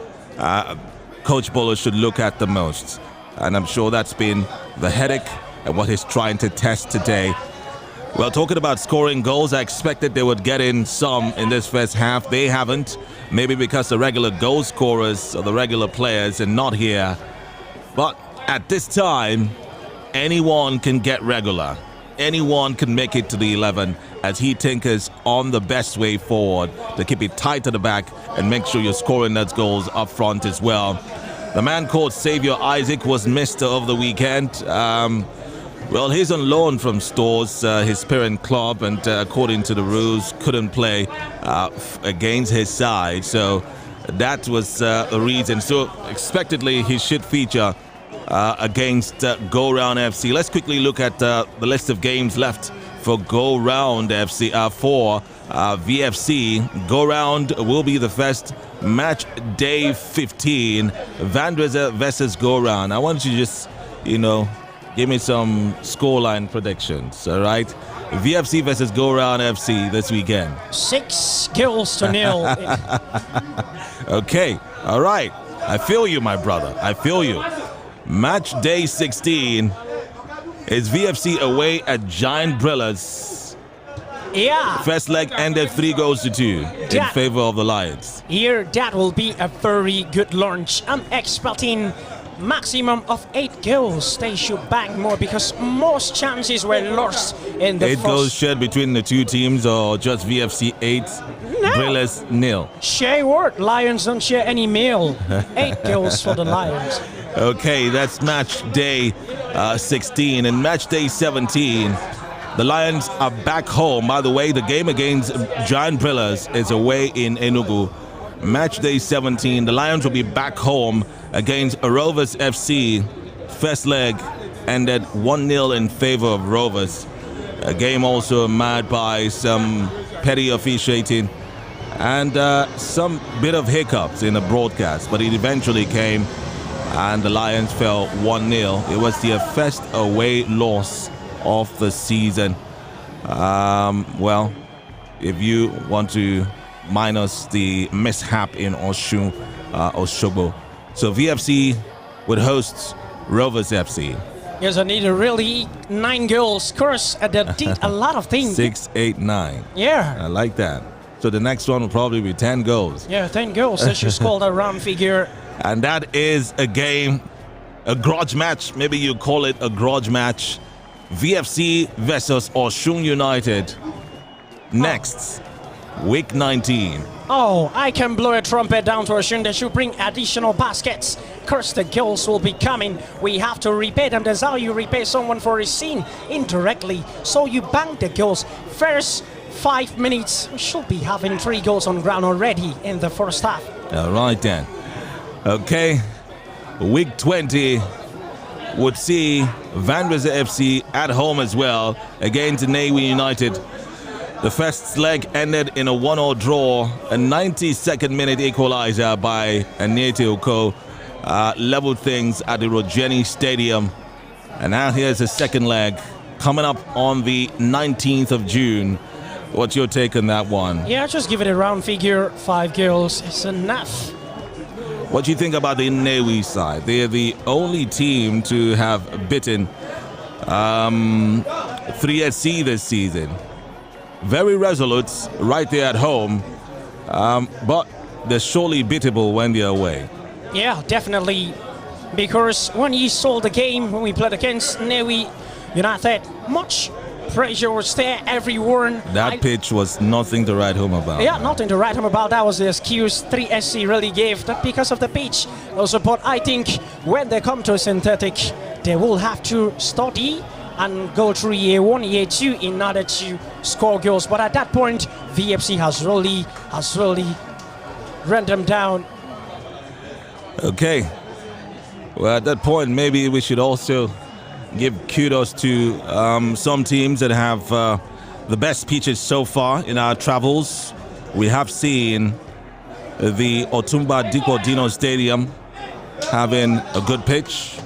Coach Bullis should look at the most. And I'm sure that's been the headache and what he's trying to test today. Well, talking about scoring goals, I expected they would get in some in this first half. They haven't. Maybe because the regular goal scorers or the regular players are not here. But at this time, anyone can get regular. Anyone can make it to the 11 as he tinkers on the best way forward to keep it tight to the back and make sure you're scoring those goals up front as well. The man called Xavier Isaac was Mr. of the weekend. Well, he's on loan from Stores, his parent club, and according to the rules, couldn't play against his side. So that was the reason. So expectedly, he should feature against Go Round FC. Let's quickly look at the list of games left for Go Round FC for VFC. Go Round will be the first match day 15. Vandresa versus Go Round. I want you to just, give me some scoreline predictions, all right? VFC versus Go Round FC this weekend. 6-0. Okay, all right. I feel you, my brother. I feel you. Match day 16 is VFC away at Giant Brillas. Yeah. First leg ended 3-2 in favor of the Lions. Here, that will be a very good launch. I'm expecting maximum of 8 goals. They should bang more because most chances were lost in the 8 goals shared between the two teams, or just VFC 8, Brillas 0? Share word. Lions don't share any meal. 8 goals for the Lions. Okay, that's match day 16. And match day 17, the Lions are back home. By the way, the game against Giant Brillas is away in Enugu. Match day 17, the Lions will be back home against Rovers FC. First leg ended 1-0 in favor of Rovers. A game also marred by some petty officiating and some bit of hiccups in the broadcast, but it eventually came and the Lions fell 1-0. It was their first away loss of the season. Well, if you want to minus the mishap in Osun, Osogbo. So VFC would host Rovers FC. Yes, I need a really 9 goals. Of course, they did a lot of things. 6, 8, 9. Yeah. I like that. So the next one will probably be 10 goals. Yeah, 10 goals. That's just called a round figure. And that is a game, a grudge match. Maybe you call it a grudge match. VFC versus Osun United. Next, week 19. Oh, I can blow a trumpet down to Osun. They should bring additional baskets. Curse, the goals will be coming. We have to repay them. That's how you repay someone for his sin indirectly. So you bank the goals. First 5 minutes, we should be having 3 goals on ground already in the first half. All right then. Okay, week 20 would see Vandresa FC at home as well against Newi United. The first leg ended in a 1-1 draw. A 92nd minute equalizer by Anete Oko leveled things at the Rogeni Stadium. And now here's the second leg coming up on the 19th of June. What's your take on that one? Yeah, just give it a round figure. 5 goals is enough. What do you think about the Newi side? They're the only team to have beaten 3SC this season. Very resolute right there at home, but they're surely beatable when they're away. Yeah, definitely. Because when you saw the game, when we played against Newi United, much pressure was there everywhere. That pitch was nothing to write home about. Yeah, nothing to write home about. That was the excuse 3SC really gave, that because of the pitch. Also, but I think when they come to synthetic, they will have to study and go through year 1, year 2 in order to score goals. But at that point, VFC has really run them down. Okay. Well, at that point, maybe we should also give kudos to some teams that have the best pitches so far in our travels. We have seen the Otumba Dikko Dino Stadium having a good pitch,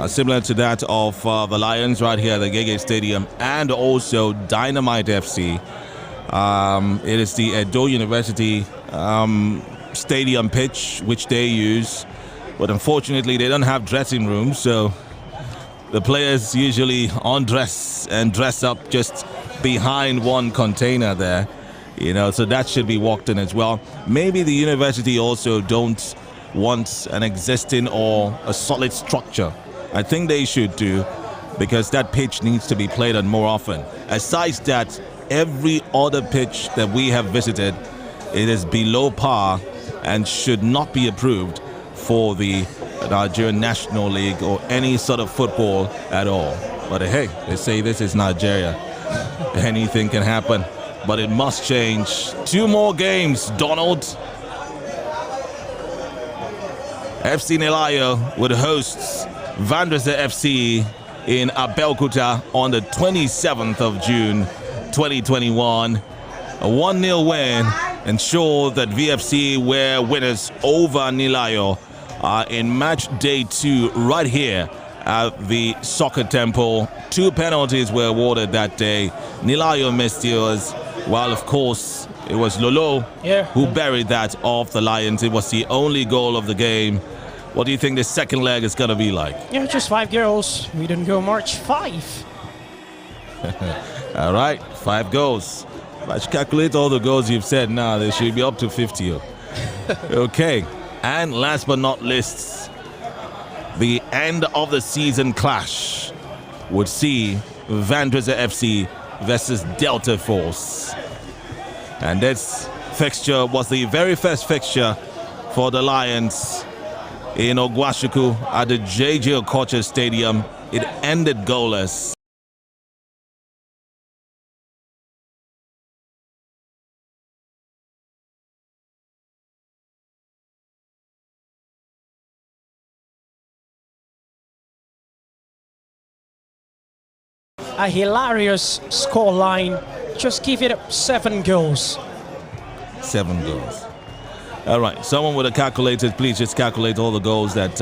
similar to that of the Lions right here at the Gege Stadium, and also Dynamite FC. It is the Edo University stadium pitch which they use, but unfortunately they don't have dressing rooms, so the players usually undress and dress up just behind one container there, so that should be walked in as well. Maybe the university also don't want an existing or a solid structure. I think they should do, because that pitch needs to be played on more often. Aside that, every other pitch that we have visited, it is below par and should not be approved for the Nigerian National League or any sort of football at all. But hey, they say this is Nigeria. Anything can happen, but it must change. 2 more games, Donald. FC Nilayo would host Vandresa FC in Abeokuta on the 27th of June 2021. A 1-0 win ensured that VFC were winners over Nilayo in match day 2 right here at the Soccer Temple. 2 penalties were awarded that day. Nilayo missed yours, while of course it was Lolo who buried that off the Lions. It was the only goal of the game. What do you think the second leg is going to be like? Yeah, just 5 goals. We didn't go March 5. All right, 5 goals. If I should calculate all the goals you've said now, they should be up to 50. Okay, and last but not least, the end of the season clash would see Vandresa FC versus Delta Force. And this fixture was the very first fixture for the Lions in Ogwashuku at the JJ Okocha Stadium. It ended goalless. A hilarious scoreline. Just give it 7 goals. 7 goals. All right, someone with a calculator, please just calculate all the goals that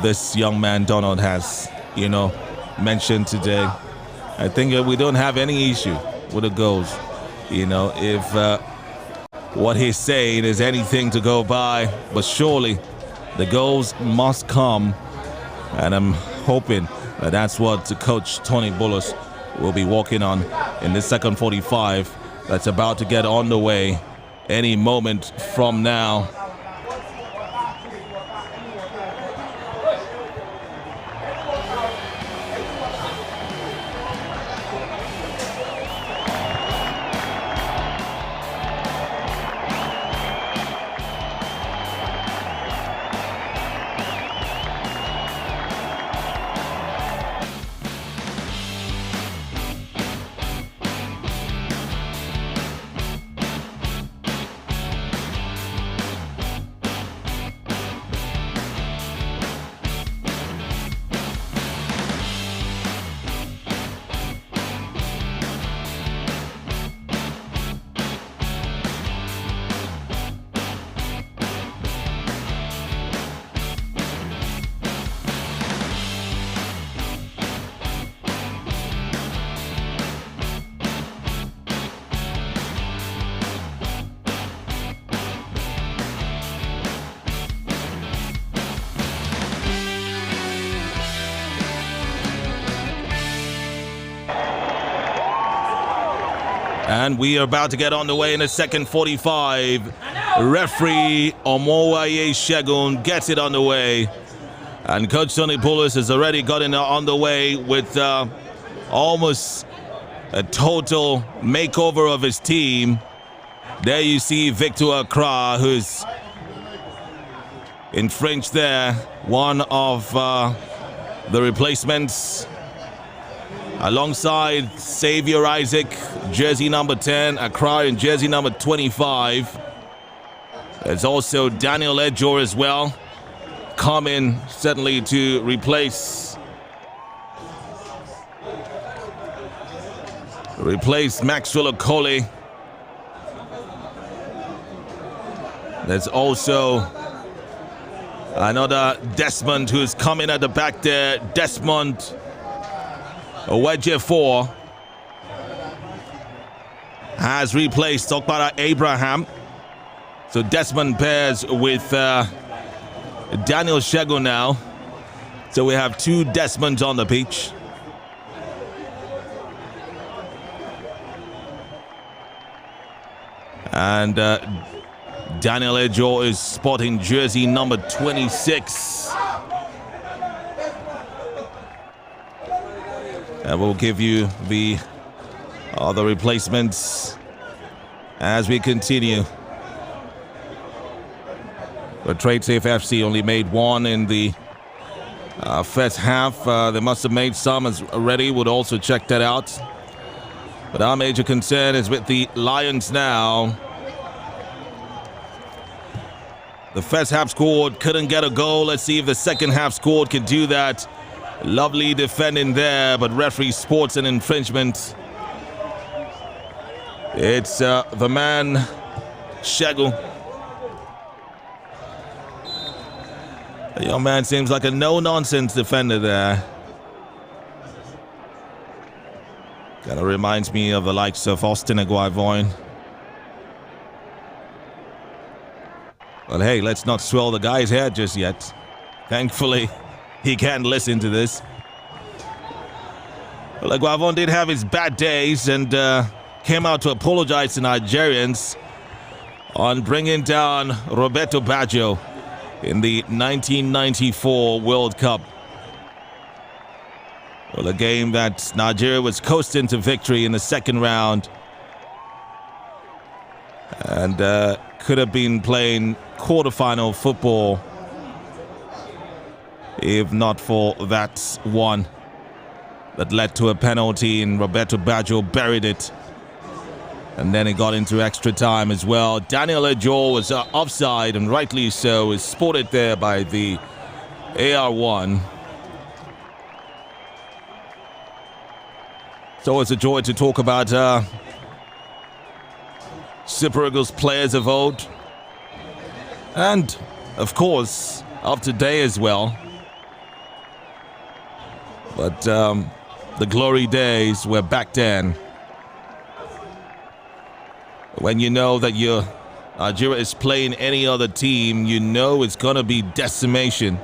this young man Donald has, mentioned today. I think we don't have any issue with the goals. If what he's saying is anything to go by, but surely the goals must come, and I'm hoping that that's what Coach Tony Bullis will be working on in the second 45 that's about to get on the way any moment from now. And we are about to get on the way in the second 45. Referee Omowaye Shegun gets it on the way. And Coach Tony Bullis has already gotten on the way with almost a total makeover of his team. There you see Victor Accra, who's infringed there. One of the replacements alongside Xavier Isaac, jersey number 10, Accra in jersey number 25. There's also Daniel Ejor as well, coming certainly to replace Maxwell Okoli. There's also another Desmond who's coming at the back there, Desmond Owejefo has replaced Okpara Abraham. So Desmond pairs with Daniel Shego now. So we have two Desmonds on the pitch. And Daniel Ejor is sporting jersey number 26. And we'll give you the other replacements as we continue. But TradeSafe FC only made one in the first half. They must have made some already. Would also check that out. But our major concern is with the Lions now. The first half scored, couldn't get a goal. Let's see if the second half scored can do that. Lovely defending there, but referee sports an infringement. It's the man, Shego. The young man seems like a no-nonsense defender there. Kind of reminds me of the likes of Austin Eguavoin. Well, hey, let's not swell the guy's head just yet. Thankfully, he can't listen to this. Well, Eguavoin did have his bad days and came out to apologize to Nigerians on bringing down Roberto Baggio in the 1994 World Cup. Well, a game that Nigeria was coasting to victory in the second round. And could have been playing quarterfinal football if not for that one that led to a penalty, and Roberto Baggio buried it. And then it got into extra time as well. Daniel Ejor was offside, and rightly so, is spotted there by the AR1. So it's a joy to talk about Super Eagles players of old. And, of course, of today as well. But the glory days were back then. When you know that Nigeria is playing any other team, you know it's going to be decimation.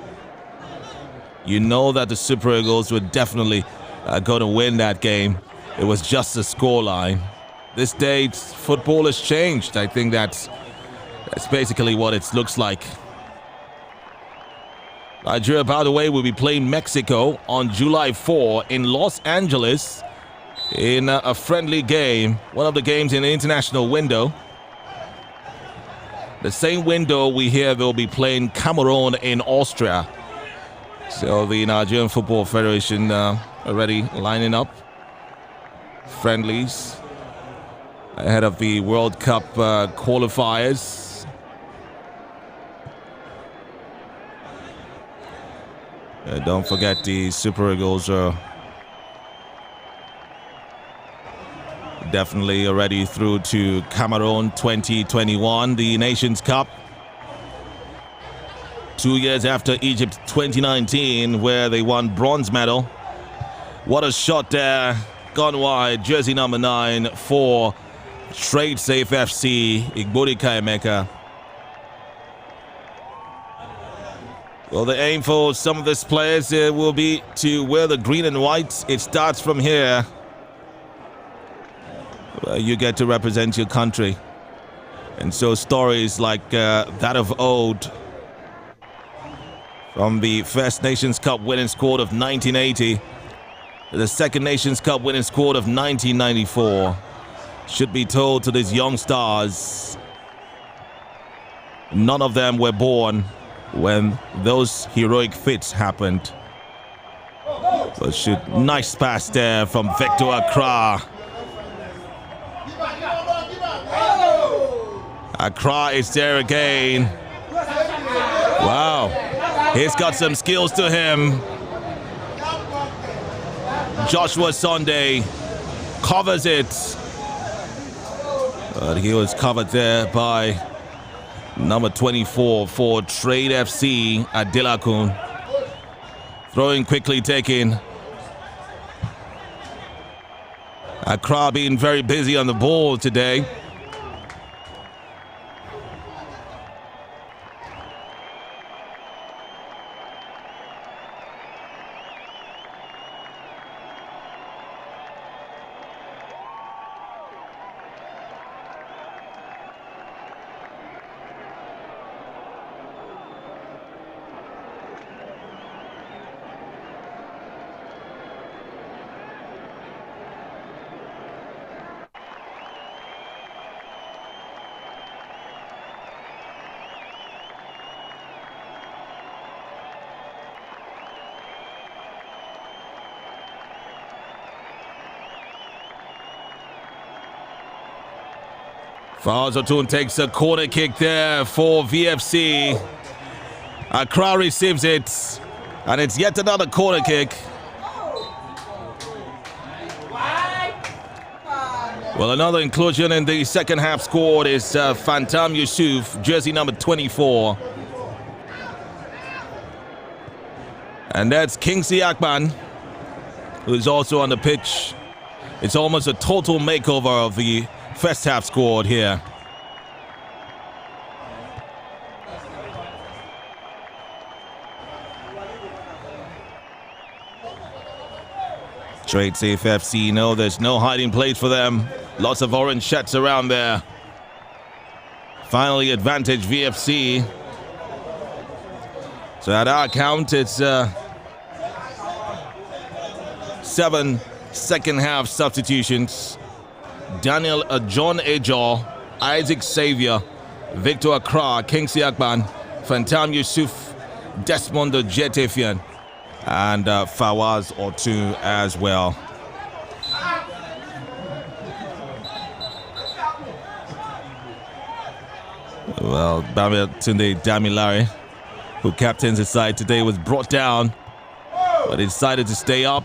You know that the Super Eagles were definitely going to win that game. It was just a scoreline. This day, football has changed. I think that's basically what it looks like. Nigeria, by the way, will be playing Mexico on July 4 in Los Angeles in a friendly game, one of the games in the international window. The same window we hear they'll be playing Cameroon in Austria. So the Nigerian Football Federation already lining up friendlies ahead of the World Cup qualifiers. Don't forget the Super Eagles are definitely already through to Cameroon 2021, the Nations Cup. 2 years after Egypt 2019, where they won bronze medal. What a shot there, gone wide, jersey number 9 for TradeSafe FC, Igborika Emeka. Well, the aim for some of these players will be to wear the green and white. It starts from here. You get to represent your country. And so stories like that of old, from the first Nations Cup winning squad of 1980 to the second Nations Cup winning squad of 1994, should be told to these young stars. None of them were born when those heroic feats happened. But shoot, nice pass there from Victor Accra. Accra is there again. Wow, he's got some skills to him. Joshua Sunday covers it. But he was covered there by number 24 for Trade FC, Adilakun. Throwing quickly taken. Accra being very busy on the ball today. Fawzatun takes a corner kick there for VFC. Accra receives it, and it's yet another corner kick. Well, another inclusion in the second half squad is Fantam Yusuf, jersey number 24. And that's Kingsley Akpan, who's also on the pitch. It's almost a total makeover of the first half squad here. Trade Safe FC, no, there's no hiding place for them. Lots of orange shirts around there. Finally, advantage VFC. So at our count, it's 7 second half substitutions. John Ejo, Isaac Xavier, Victor Accra, Kingsley Akpan, Fantam Yusuf, Desmond Jetefian, and Fawaz Otu as well. Well, Babatunde Damilare, who captains the side today, was brought down, but he decided to stay up.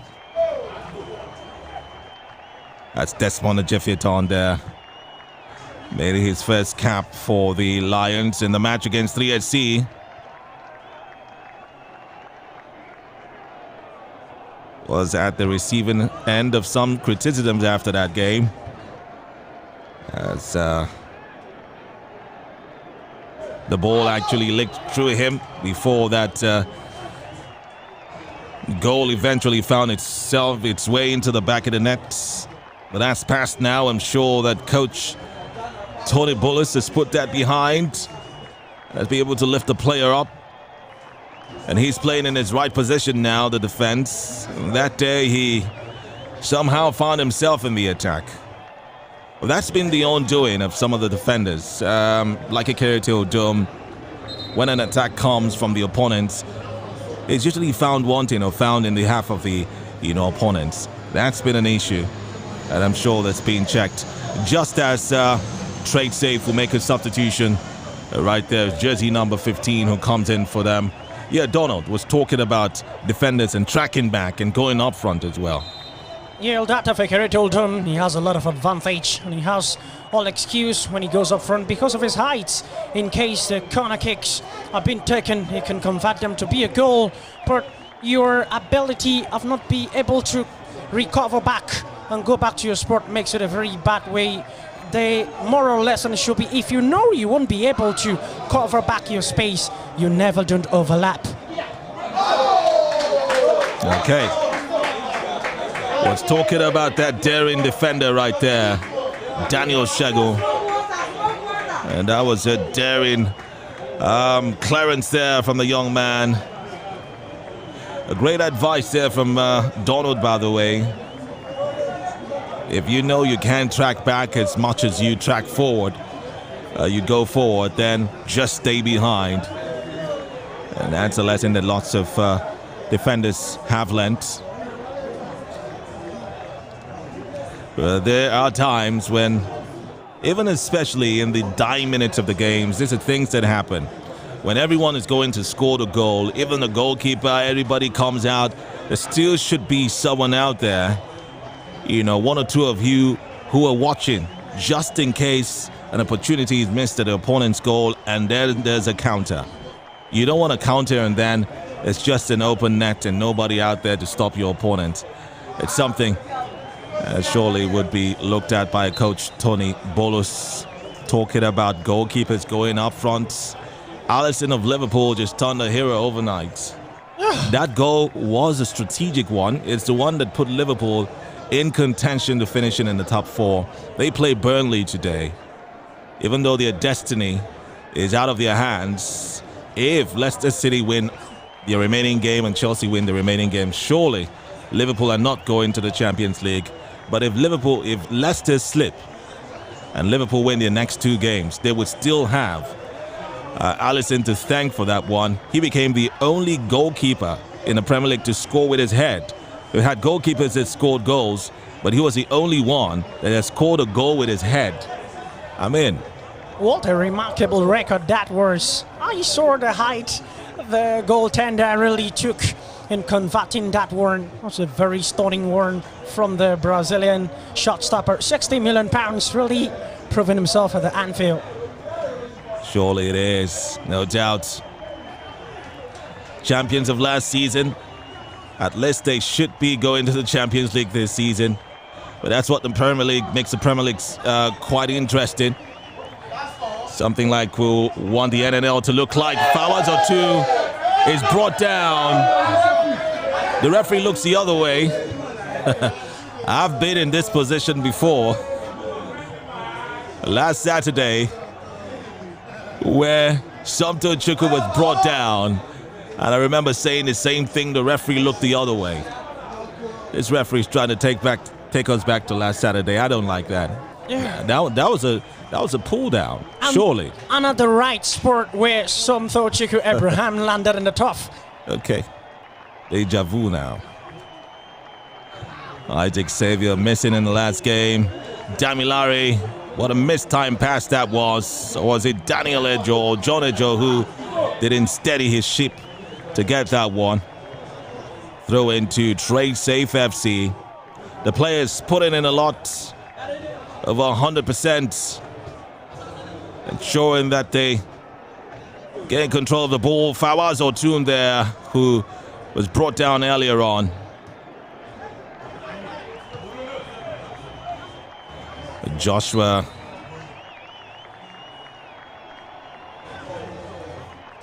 That's Desmond Jefiaton there. Made his first cap for the Lions in the match against 3SC. Was at the receiving end of some criticisms after that game. As the ball actually licked through him before that goal eventually found its way into the back of the net. But that's past now. I'm sure that coach Tony Bullis has put that behind. Has been able to lift the player up. And he's playing in his right position now, the defense. That day he somehow found himself in the attack. Well, that's been the undoing of some of the defenders. Like a Kerete Odom, when an attack comes from the opponents, it's usually found wanting or found in the half of the opponents. That's been an issue. And I'm sure that's being checked. Just as Trade Safe will make a substitution right there, jersey number 15 who comes in for them. Yeah, Donald was talking about defenders and tracking back and going up front as well. Yeah, Data for Kerete Oldham, he has a lot of advantage and he has all excuse when he goes up front because of his height. In case the corner kicks have been taken, he can convert them to be a goal. But your ability of not being able to recover back and go back to your sport makes it a very bad way. The moral lesson should be, if you know you won't be able to cover back your space, you never don't overlap. Okay. Was talking about that daring defender right there, Daniel Shego. And that was a daring clearance there from the young man. A great advice there from Donald, by the way. If you know you can't track back as much as you track forward, you go forward, then just stay behind. And that's a lesson that lots of defenders have learnt. There are times when, even especially in the dying minutes of the games, these are things that happen. When everyone is going to score the goal, even the goalkeeper, everybody comes out, there still should be someone out there, you know, one or two of you who are watching, just in case an opportunity is missed at the opponent's goal, and then there's a counter. You don't want to counter and then it's just an open net and nobody out there to stop your opponent. It's something surely would be looked at by Coach Tony Bolus, talking about goalkeepers going up front. Alisson of Liverpool just turned a hero overnight. That goal was a strategic one. It's the one that put Liverpool in contention to finishing in the top 4. They play Burnley today. Even though their destiny is out of their hands, if Leicester City win the remaining game and Chelsea win the remaining game, surely Liverpool are not going to the Champions League. But if Leicester slip and Liverpool win their next 2 games, they would still have Alisson to thank for that one. He became the only goalkeeper in the Premier League to score with his head. We had goalkeepers that scored goals, but he was the only one that has scored a goal with his head. I'm in. What a remarkable record that was. I saw the height the goaltender really took in converting that one. It was a very stunning one from the Brazilian shot stopper. £60 million, really proving himself at the Anfield. Surely it is, no doubt. Champions of last season. At least they should be going to the Champions League this season. But that's what the Premier League makes the Premier League quite interesting. Something like we'll want the NNL to look like. Fawaz Otu is brought down. The referee looks the other way. I've been in this position before. Last Saturday, where Somto Chukwu was brought down. And I remember saying the same thing, the referee looked the other way. This referee's trying to take us back to last Saturday. I don't like that. Yeah. That was a pull down, surely. Another right sport where Somto Chukwu Abraham landed in the tough. Okay. Deja vu now. Isaac Xavier missing in the last game. Damilare, what a missed time pass that was. Or was it Daniel Ejo or John Ejo who didn't steady his ship to get that one? Throw into Trade Safe FC. The players putting in a lot, over 100%, ensuring that they get control of the ball. Fawaz Otu there, who was brought down earlier on. Joshua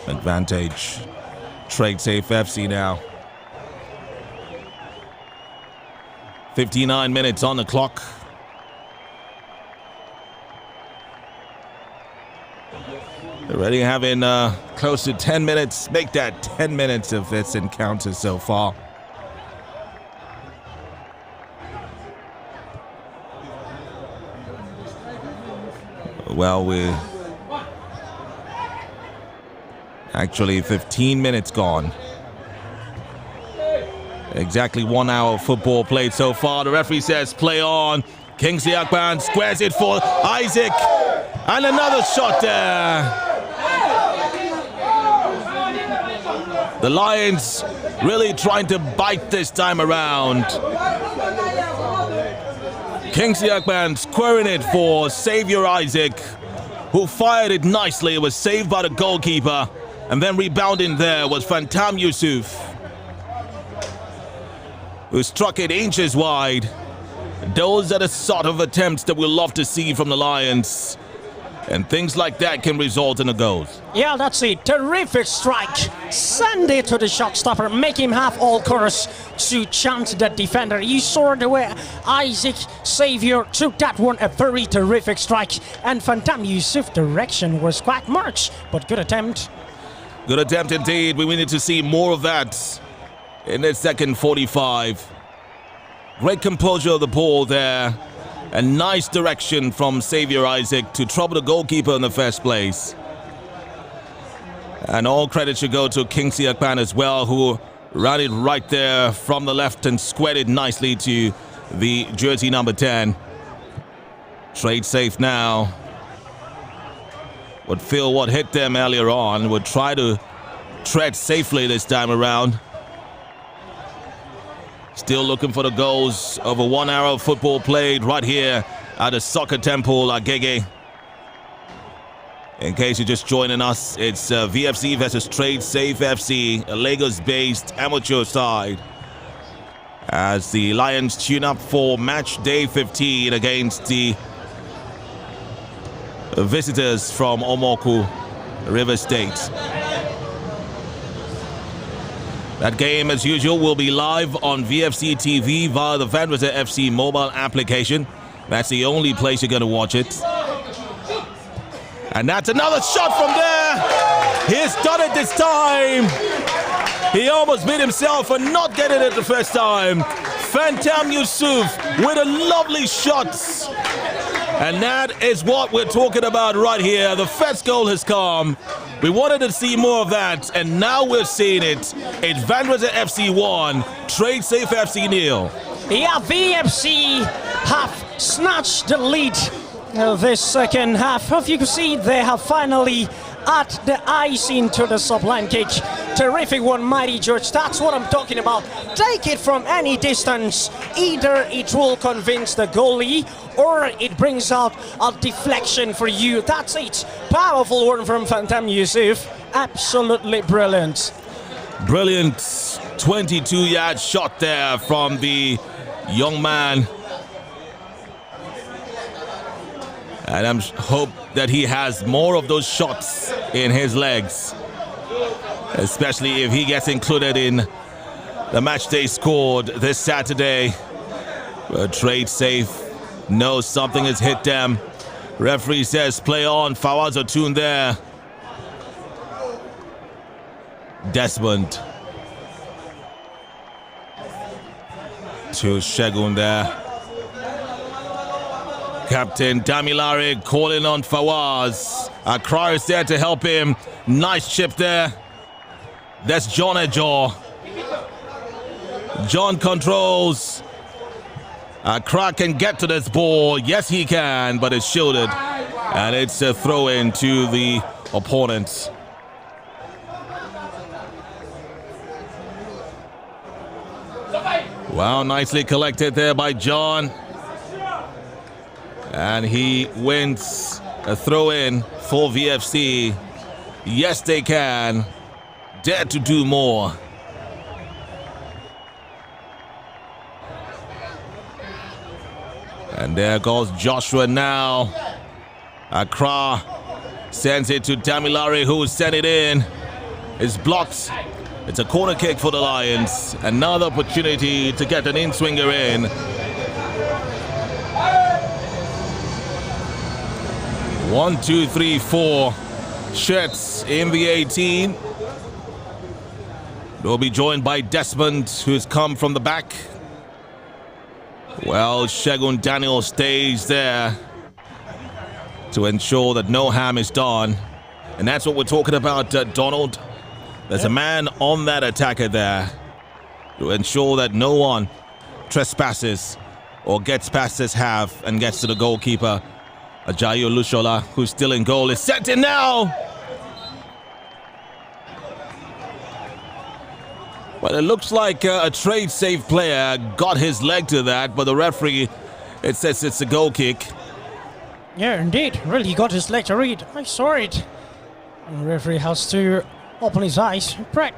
advantage. Trade Safe FC now. 59 minutes on the clock. Already having close to 10 minutes. Make that 10 minutes of this encounter so far. Well, we're actually 15 minutes gone. Exactly 1 hour of football played so far. The referee says play on. Kingsley Akpan squares it for Isaac. And another shot there. The Lions really trying to bite this time around. Kingsley Akpan squaring it for Xavier Isaac, who fired it nicely. It was saved by the goalkeeper. And then rebounding there was Fantam Yusuf, who struck it inches wide. Those are the sort of attempts that we'll love to see from the Lions. And things like that can result in a goal. Yeah, that's it. Terrific strike. Send it to the shot stopper. Make him have all courage to chance the defender. You saw the way Isaac Xavier took that one. A very terrific strike. And Fantam Yusuf's direction was quite much. But good attempt. Good attempt indeed. We needed to see more of that in the second 45. Great composure of the ball there. A nice direction from Xavier Isaac to trouble the goalkeeper in the first place. And all credit should go to Kingsley Akpan as well, who ran it right there from the left and squared it nicely to the jersey number 10. Trade safe now. Would feel what hit them earlier on. Would try to tread safely this time around. Still looking for the goals of a 1 hour of football played right here at the Soccer Temple Agege. In case you're just joining us, it's VFC versus Trade Safe FC, a Lagos-based amateur side. As the Lions tune up for match day 15 against the visitors from Omoku, River State. That game, as usual, will be live on VFC TV via the Vanwazzer FC mobile application. That's the only place you're going to watch it. And that's another shot from there. He's done it this time. He almost beat himself for not getting it the first time. Fantam Yusuf with a lovely shot. And that is what we're talking about right here. The first goal has come. We wanted to see more of that, and now we're seeing it. It's Vanwazzer FC 1, Trade Safe FC 0. Yeah, VFC have snatched the lead this second half. As you can see, they have finally add the ice into the sublime kick. Terrific one, Mighty George. That's what I'm talking about. Take it from any distance. Either it will convince the goalie or it brings out a deflection for you. That's it. Powerful one from Fantam Yusuf. Absolutely brilliant. Brilliant 22-yard shot there from the young man. And I hope that he has more of those shots in his legs, especially if he gets included in the match day scored this Saturday. Trade Safe knows something has hit them. Referee says play on. Fawaz Otun there. Desmond to Shegun there. Captain Damilare calling on Fawaz. Accra is there to help him. Nice chip there. That's John Ejo. John controls. Accra can get to this ball. Yes, he can, but it's shielded. And it's a throw in to the opponents. Wow, nicely collected there by John. And he wins a throw-in for VFC. Yes, they can. Dare to do more. And there goes Joshua now. Accra sends it to Damilare, who sent it in. It's blocked. It's a corner kick for the Lions. Another opportunity to get an in-swinger in. 1, 2, 3, 4 shots in the 18. They'll be joined by Desmond, who's come from the back. Well, Shegun Daniel stays there to ensure that no harm is done. And that's what we're talking about, Donald. There's a man on that attacker there to ensure that no one trespasses or gets past his half and gets to the goalkeeper. Ajayi Olushola, who's still in goal, is set in now. Well, it looks like a trade safe player got his leg to that, but the referee, it says it's a goal kick. Yeah, indeed. Really got his leg to read. I saw it. And the referee has to open his eyes. Brett.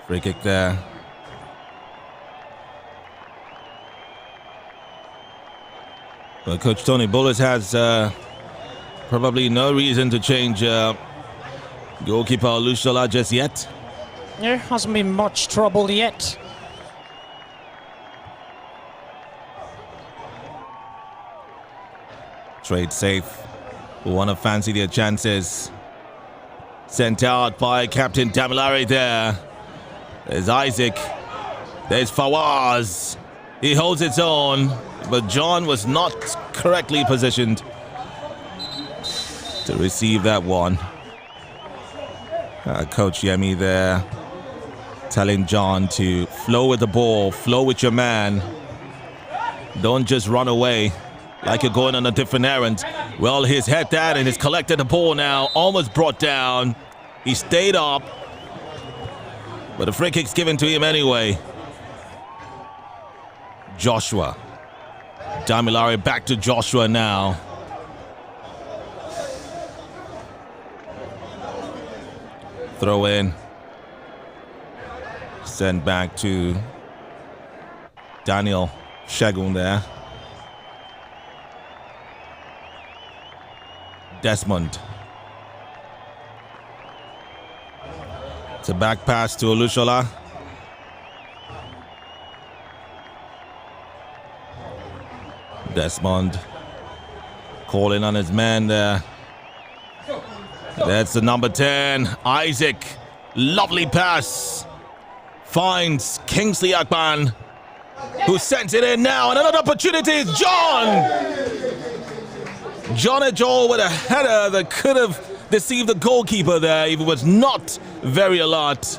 Free kick there. Well, Coach Tony Bullis has probably no reason to change goalkeeper Olushola just yet. There hasn't been much trouble yet. Trade safe. Who want to fancy their chances. Sent out by Captain Damilare there. There's Isaac. There's Fawaz. He holds its own, but John was not correctly positioned to receive that one. Coach Yemi there telling John to flow with the ball, flow with your man. Don't just run away like you're going on a different errand. Well, he's had that and he's collected the ball now, almost brought down. He stayed up, but the free kick's given to him anyway. Joshua. Damilare back to Joshua now. Throw in. Send back to Daniel Shagun there. Desmond. It's a back pass to Olushola. Desmond calling on his man there. That's the number 10, Isaac. Lovely pass. Finds Kingsley Akpan, who sends it in now. And another opportunity is John. John Ejo with a header that could have deceived the goalkeeper there if it was not very alert.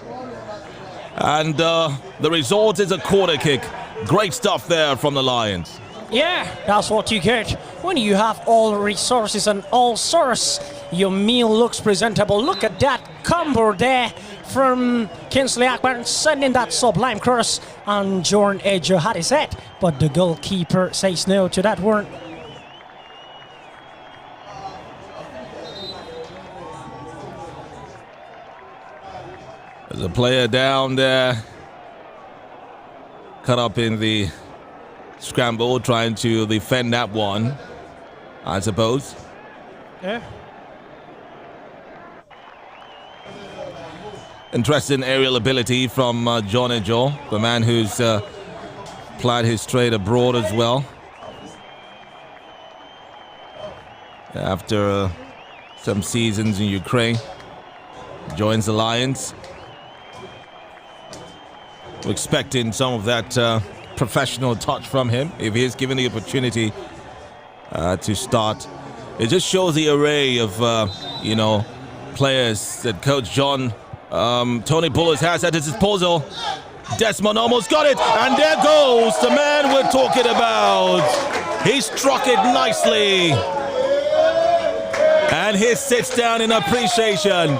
And the result is a corner kick. Great stuff there from the Lions. Yeah, that's what you get when you have all resources and all sorts. Your meal looks presentable. Look at that combo there from Kingsley Akpan, sending that sublime cross, and John Ejo had his head, but the goalkeeper says no to that one. There's a player down there, cut up in the scramble, trying to defend that one, I suppose. Yeah. Interesting aerial ability from John Ejo, the man who's plied his trade abroad as well. After some seasons in Ukraine, joins the Lions. We're expecting some of that professional touch from him if he is given the opportunity to start. It just shows the array of players that Coach John Tony Pulis has at his disposal. Desmond almost got it, and there goes the man we're talking about. He struck it nicely, and he sits down in appreciation.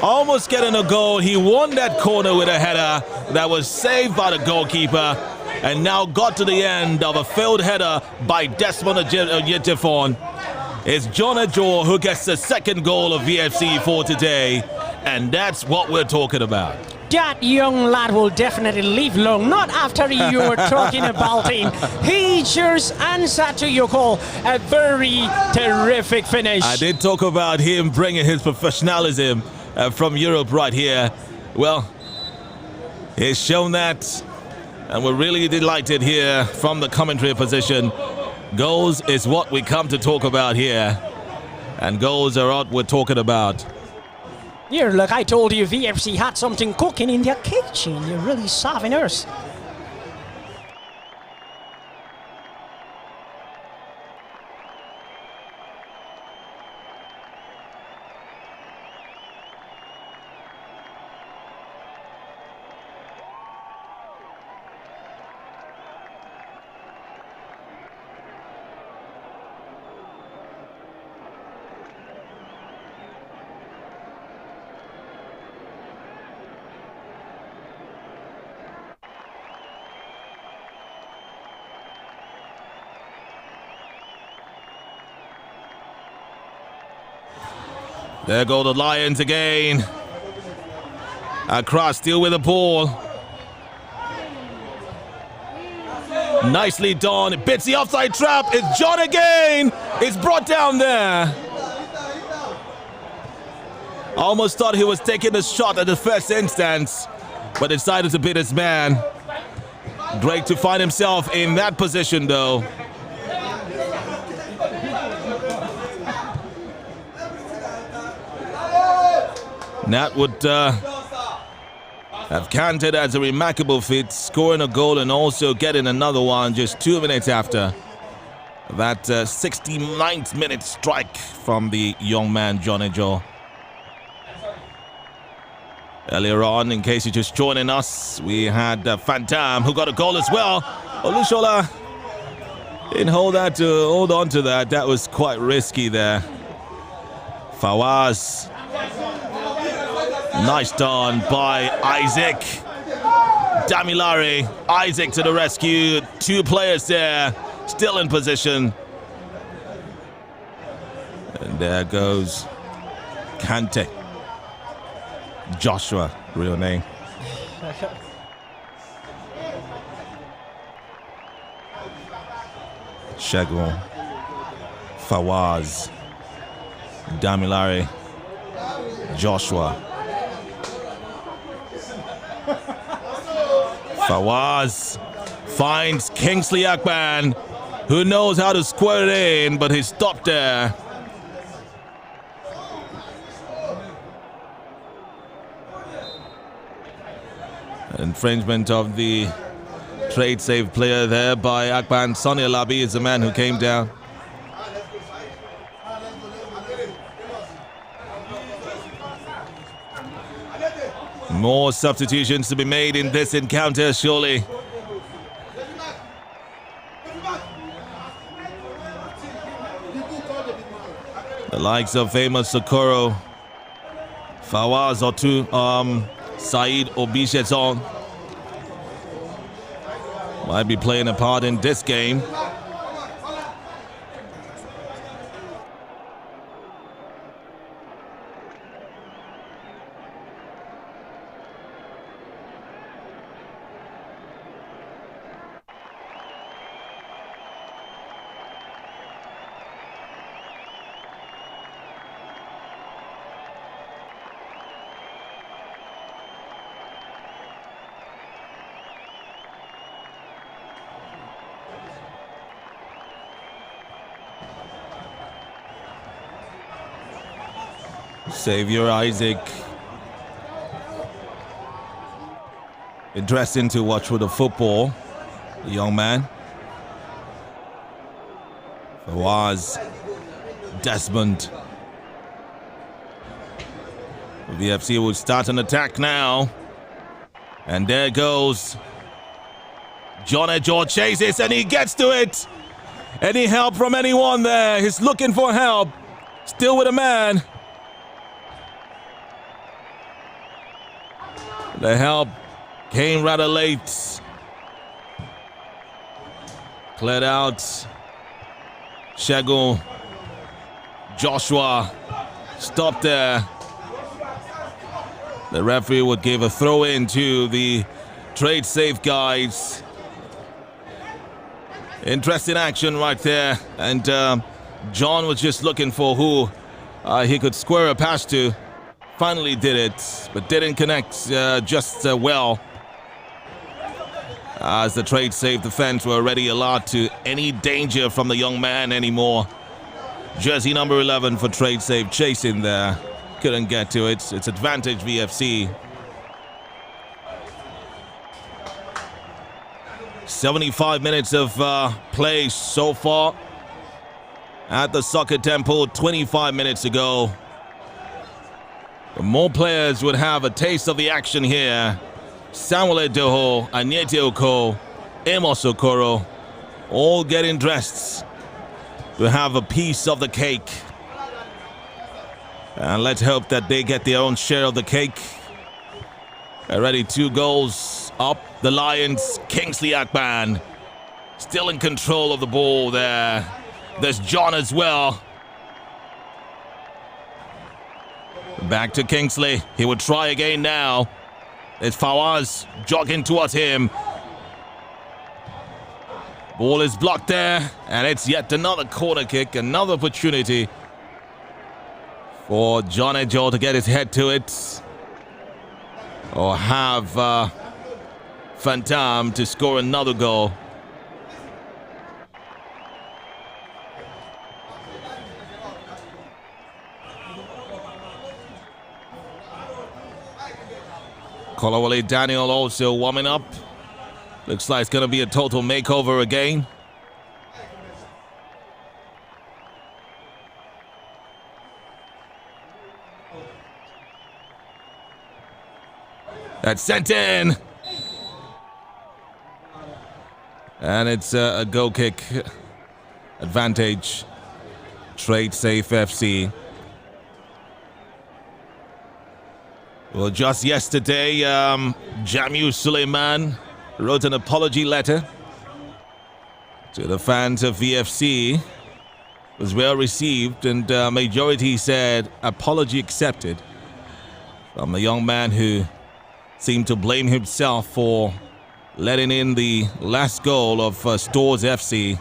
Almost getting a goal. He won that corner with a header that was saved by the goalkeeper, and now got to the end of a failed header by Desmond Ejiofor. It's John Ejo who gets the second goal of VFC for today, and that's what we're talking about. That young lad will definitely live long, not after you were talking about him. He just answered to your call. A very terrific finish. I did talk about him bringing his professionalism from Europe right here. Well, he's shown that, and we're really delighted here from the commentary position. Goals is what we come to talk about here, and goals are what we're talking about. Yeah, like I told you, VFC had something cooking in their kitchen. You're really serving us. There go the Lions again. Across, still with the ball. Nicely done. It bits the offside trap. It's John again. It's brought down there. Almost thought he was taking a shot at the first instance, but decided to beat his man. Great to find himself in that position, though. That would have counted as a remarkable feat, scoring a goal and also getting another one just 2 minutes after that 69th minute strike from the young man, John Ejo. Earlier on, in case you're just joining us, we had Phantom who got a goal as well. Olushola didn't hold on to that. That was quite risky there. Fawaz. Nice done by Isaac. Damilare. Isaac to the rescue. Two players there, still in position. And there goes Kante. Joshua, real name. Shegun. Fawaz. Damilare. Joshua. Fawaz finds Kingsley Akpan, who knows how to square it in, but he stopped there. Infringement of the trade save player there by Akpan. Sonny Alabi is the man who came down. More substitutions to be made in this encounter, surely. The likes of famous Socorro, Fawaz Otu, Said Obisheton might be playing a part in this game. Xavier Isaac. Interesting to watch with the football, the young man. Fawaz. Desmond. VFC will start an attack now. And there goes John Ejo chases and he gets to it. Any help from anyone there? He's looking for help. Still with a man. The help came rather late. Cleared out. Shegun. Joshua stopped there. The referee would give a throw in to the trade safe guys. Interesting action right there. And John was just looking for who he could square a pass to. Finally did it, but didn't connect just well. As the trade safe defense were already allowed to any danger from the young man anymore. Jersey number 11 for trade safe chasing there. Couldn't get to it. It's advantage VFC. 75 minutes of play so far at the Soccer Temple. 25 minutes ago. More players would have a taste of the action here. Samuel Edoho, Anyete Oko, Amos Okoro, all getting dressed to have a piece of the cake. And let's hope that they get their own share of the cake. Already 2 goals up. The Lions, Kingsley Akpan, still in control of the ball there. There's John as well. Back to Kingsley. He would try again now. It's Fawaz jogging towards him. Ball is blocked there. And it's yet another corner kick. Another opportunity for John Ejo to get his head to it. Or have Phantom to score another goal. Kolawole Daniel also warming up. Looks like it's going to be a total makeover again. That's sent in. And it's a goal kick advantage. Trade Safe FC. Well, just yesterday, Jamil Suleiman wrote an apology letter to the fans of VFC. It was well received, and majority said apology accepted from the young man who seemed to blame himself for letting in the last goal of Stores FC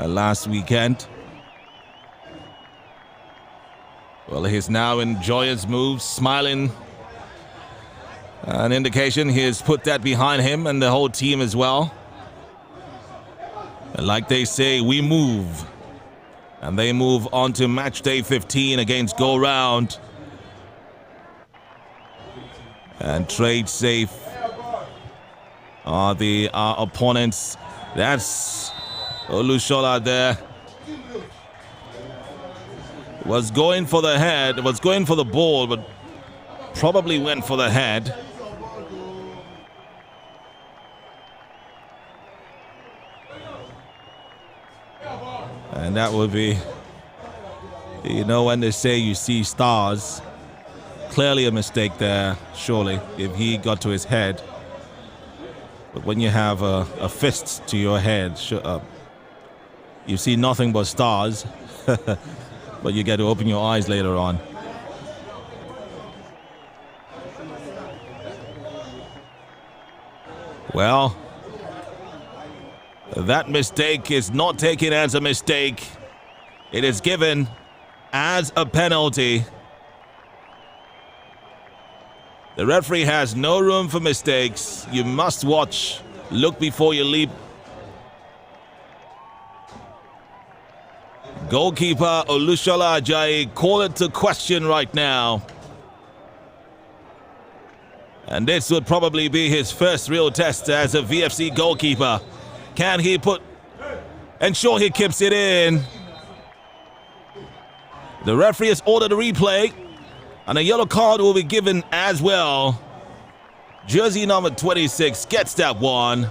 last weekend. Well, he's now in joyous moves, smiling. An indication he has put that behind him and the whole team as well. And like they say, we move. And they move on to match day 15 against Go Round. And Trade Safe are the opponents. That's Olushola there. Was going for the head, was going for the ball, but probably went for the head. And that would be, you know, when they say you see stars, clearly a mistake there, surely, if he got to his head. But when you have a fist to your head, you see nothing but stars. But you get to open your eyes later on. Well, that mistake is not taken as a mistake. It is given as a penalty. The referee has no room for mistakes. You must watch, look before you leap. Goalkeeper Olushola Ajayi call it to question right now. And this would probably be his first real test as a VFC goalkeeper. Can he ensure he keeps it in? The referee has ordered a replay, and a yellow card will be given as well. Jersey number 26 gets that one.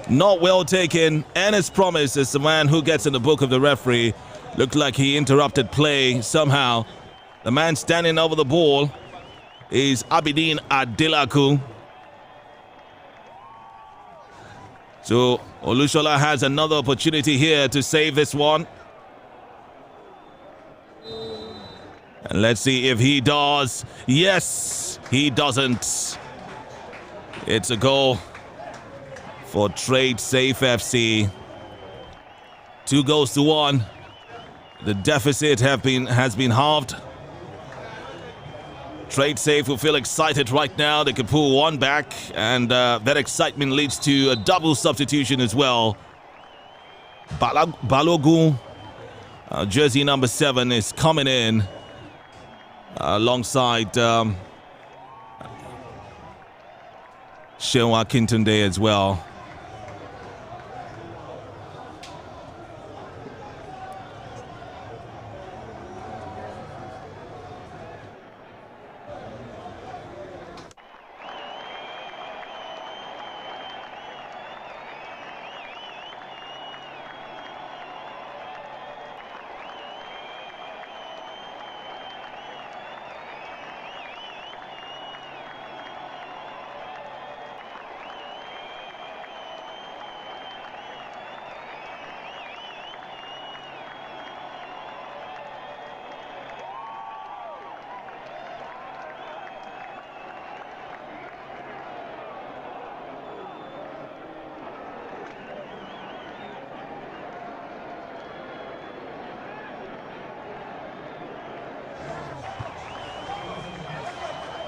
Not well taken, and as promised, as the man who gets in the book of the referee. Looked like he interrupted play somehow. The man standing over the ball is Abidin Adilaku. So Olushola has another opportunity here to save this one. And let's see if he does. Yes, he doesn't. It's a goal for Trade Safe FC. 2-1. The deficit has been halved. Trade Safe will feel excited right now. They could pull one back, and that excitement leads to a double substitution as well. Balogun, jersey number 7, is coming in alongside Shewa Kintunde as well.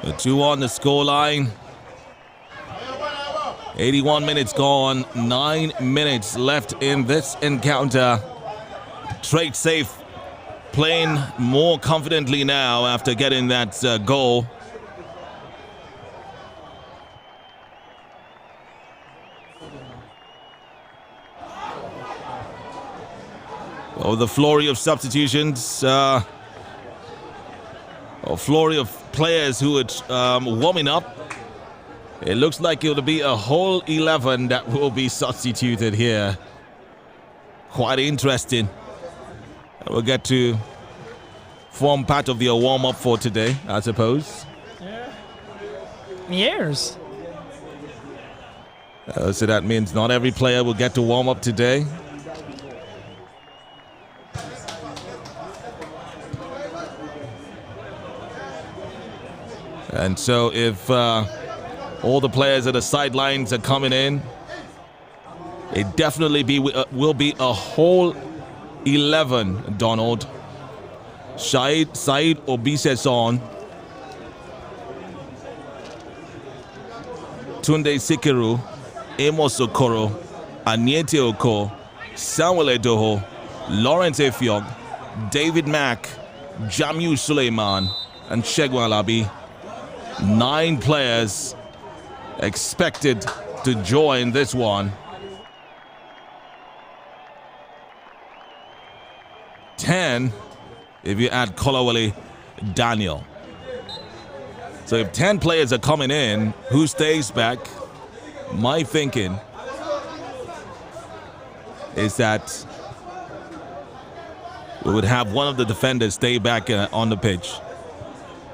The 2 on the scoreline. 81 minutes gone. 9 minutes left in this encounter. Trade Safe playing more confidently now after getting that goal. Oh, the flurry of substitutions. Flurry of players who are warming up. It looks like it'll be a whole 11 that will be substituted here. Quite interesting. We'll get to form part of their warm-up for today, I suppose. Years. So that means not every player will get to warm up today. And so if all the players at the sidelines are coming in, it definitely will be a whole 11, Donald. Said Obiseson, Tunde Sikiru, Amos Okoro, Aniete Oko, Samuel Edoho, Lawrence Effiong, David Mack, Jamiu Suleiman, and Segun Alabi. 9 players expected to join this one. 10 if you add Kolawole Daniel. So if 10 players are coming in, who stays back? My thinking is that we would have one of the defenders stay back on the pitch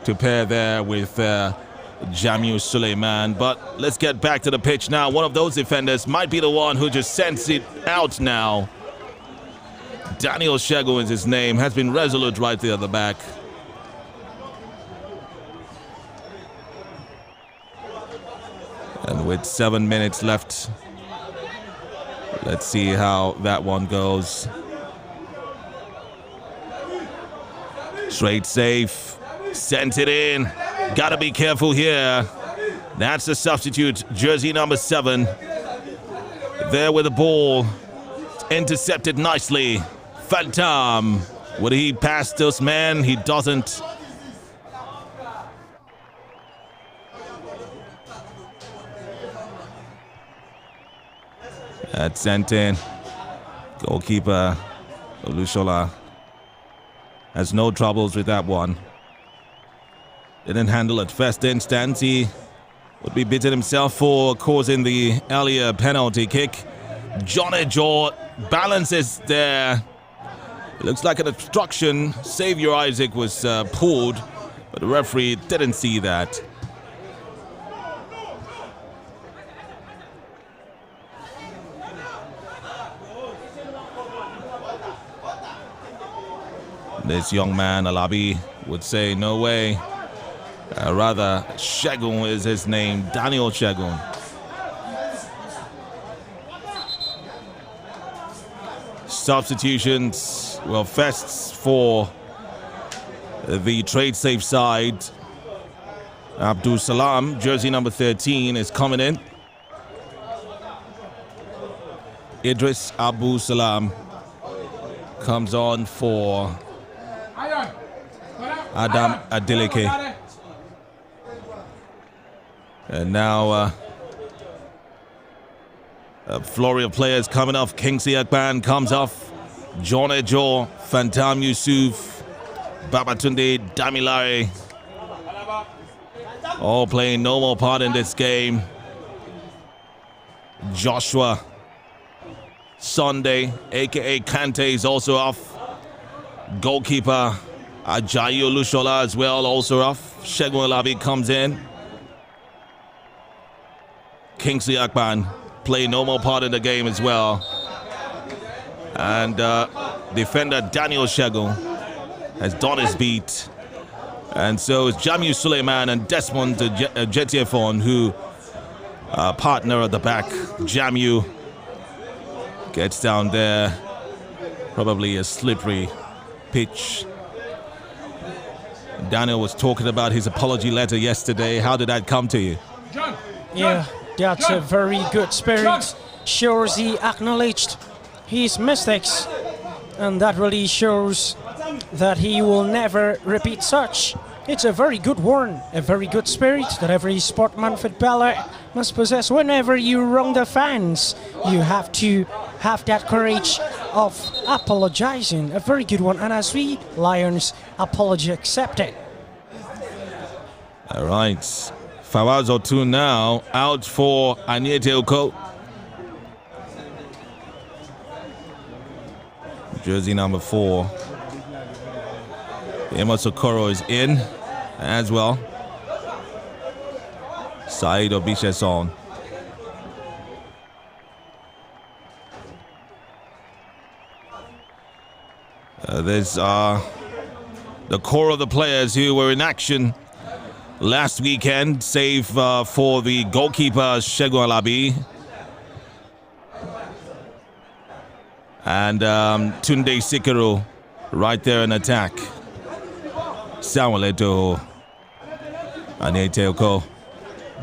to pair there with Jamiu Suleiman. But let's get back to the pitch now. One of those defenders might be the one who just sends it out now. Daniel Segun is his name, has been resolute right there at the back. And with 7 minutes left, let's see how that one goes. Straight safe, sent it in. Gotta be careful here. That's the substitute, jersey number 7. There with the ball, intercepted nicely. Phantom, would he pass this man? He doesn't. That's sent in. Goalkeeper Olushola has no troubles with that one. Didn't handle it first instance. He would be beaten himself for causing the earlier penalty kick. John Ejo balances there. It looks like an obstruction. Xavier Isaac was pulled, but the referee didn't see that. This young man, Alabi, would say, no way. Rather, Segun is his name, Daniel Segun. Substitutions, well, first for the trade safe side. Abdul Salam, jersey number 13, is coming in. Idris Abu Salam comes on for Adam Adeleke. And now a flurry of players coming off. Kingsley Akpan comes off. John Ejo, Phantom Yusuf, Babatunde Damilare, all playing no more part in this game. Joshua Sunday, aka Kante, is also off. Goalkeeper Ajayi Olushola as well, also off. Segun Alabi comes in. Kingsley Akpan play no more part in the game as well. And defender Daniel Segun has done his beat. And so it's Jamiu Suleiman and Desmond Jetiefon who partner at the back. Jamiu gets down there. Probably a slippery pitch. Daniel was talking about his apology letter yesterday. How did that come to you? Yeah, that's a very good spirit. Shows he acknowledged his mistakes, and that really shows that he will never repeat such. It's a very good warn, a very good spirit that every sportsman footballer must possess. Whenever you wrong the fans, you have to have that courage of apologizing. A very good one, and as we Lions, apology accepted. All right. Fawaz Otun now out for Anyete Oko. Jersey number 4. Amos Okoro is in as well. Saeed Obiseson. There's the core of the players who were in action last weekend, save for the goalkeeper Segun Alabi and Tunde Sikiru right there in attack. Samuel Eto'o, Anyete Oko,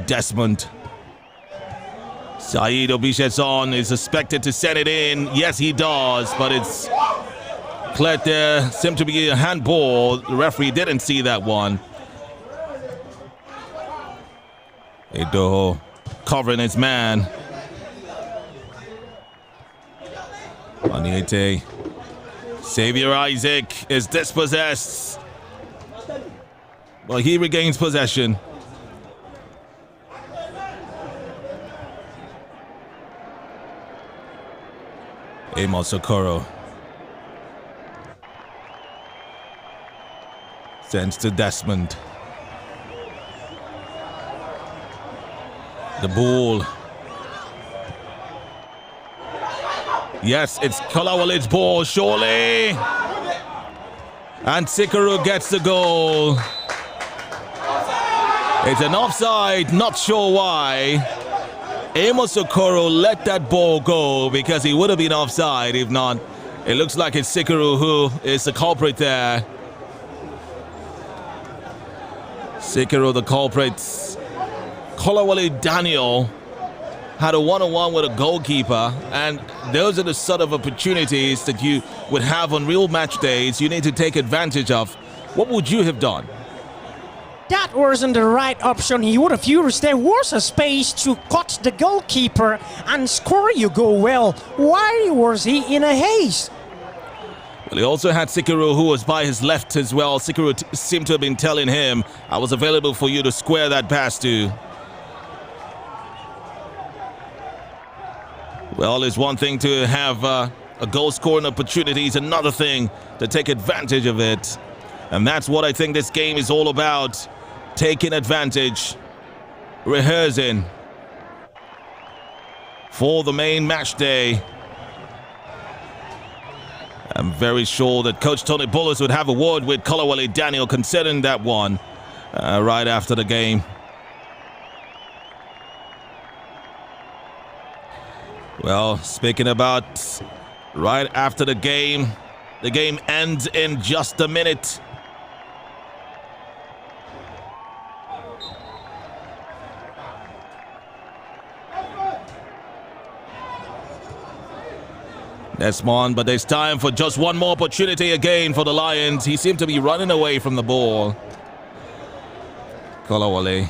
Desmond. Saeed Obiseson is expected to send it in. Yes, he does, but it's cleared there. Seemed to be a handball. The referee didn't see that one. Eto'o covering his man. Anyete. Xavier Isaac is dispossessed. Well, he regains possession. Amos Okoro sends to Desmond. The ball. Yes, it's Kolawale's ball, surely. And Sikiru gets the goal. It's an offside, not sure why. Amos Okoro let that ball go because he would have been offside if not. It looks like it's Sikiru who is the culprit there. Sikiru the culprit. Kolawale Daniel had a one-on-one with a goalkeeper, and those are the sort of opportunities that you would have on real match days you need to take advantage of. What would you have done? That wasn't the right option. He would have used. There was a space to cut the goalkeeper and score you go well. Why was he in a haste? Well, he also had Sikiru who was by his left as well. Sikiru seemed to have been telling him, I was available for you to square that pass to. Well, it's one thing to have a goal scoring opportunity. It's another thing to take advantage of it. And that's what I think this game is all about. Taking advantage, rehearsing for the main match day. I'm very sure that Coach Tony Bullis would have a word with Kolawale Daniel concerning that one right after the game. Well, speaking about right after the game ends in just a minute. Desmond, but there's time for just one more opportunity again for the Lions. He seemed to be running away from the ball. Kolawale.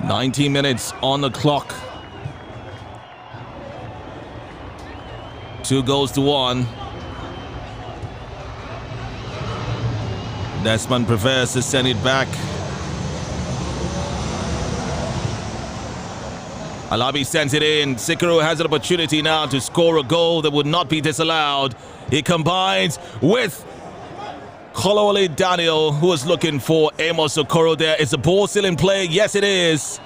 "90 minutes on the clock. 2-1. Desmond prefers to send it back. Alabi sends it in. Sikiru has an opportunity now to score a goal that would not be disallowed. He combines with Kolawale Daniel, who is looking for Amos Okoro there. Is the ball still in play? Yes, it is.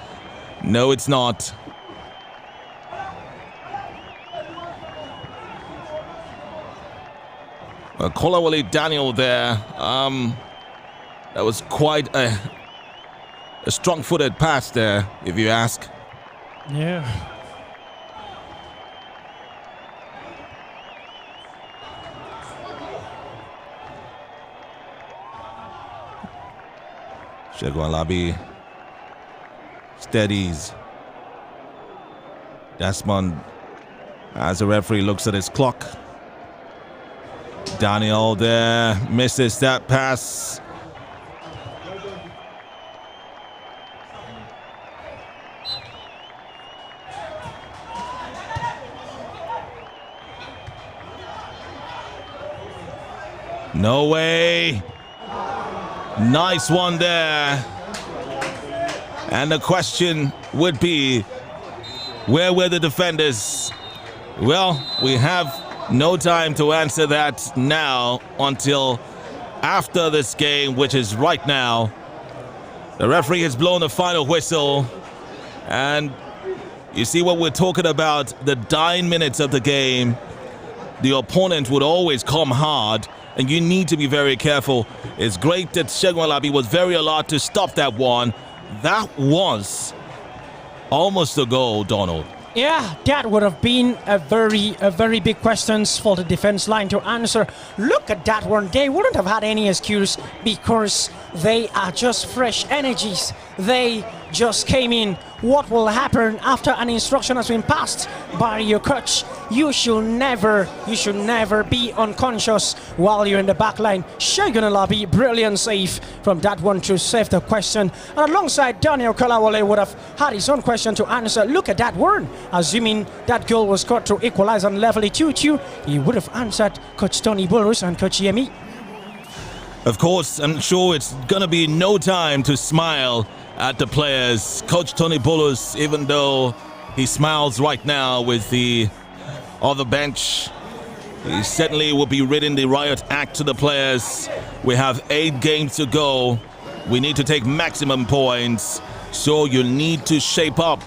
No, it's not. Kolawale Daniel there. That was quite a strong-footed pass there, if you ask. Yeah. Segun Alabi steadies. Desmond, as the referee looks at his clock. Daniel there misses that pass. No way. Nice one there. And the question would be, where were the defenders? Well, we have no time to answer that now until after this game, which is right now. The referee has blown the final whistle. And you see what we're talking about, the dying minutes of the game. The opponent would always come hard, and you need to be very careful. It's great that Segun Alabi was very alert to stop that one. That was almost a goal, Donald. Yeah, that would have been a very big question for the defense line to answer. Look at that one. They wouldn't have had any excuse because they are just fresh energies. They just came in. What will happen after an instruction has been passed by your coach? You should never be unconscious while you're in the back line. Segun Alabi, brilliant save from that one to save the question. And alongside Daniel Kolawole would have had his own question to answer. Look at that one. Assuming that goal was scored to equalize and level it 2-2, he would have answered Coach Tony Bulus and Coach Yemi. Of course, I'm sure it's going to be no time to smile at the players. Coach Tony Bulus, even though he smiles right now with the other bench, he certainly will be reading the riot act to the players. We have 8 games to go. We need to take maximum points, so you need to shape up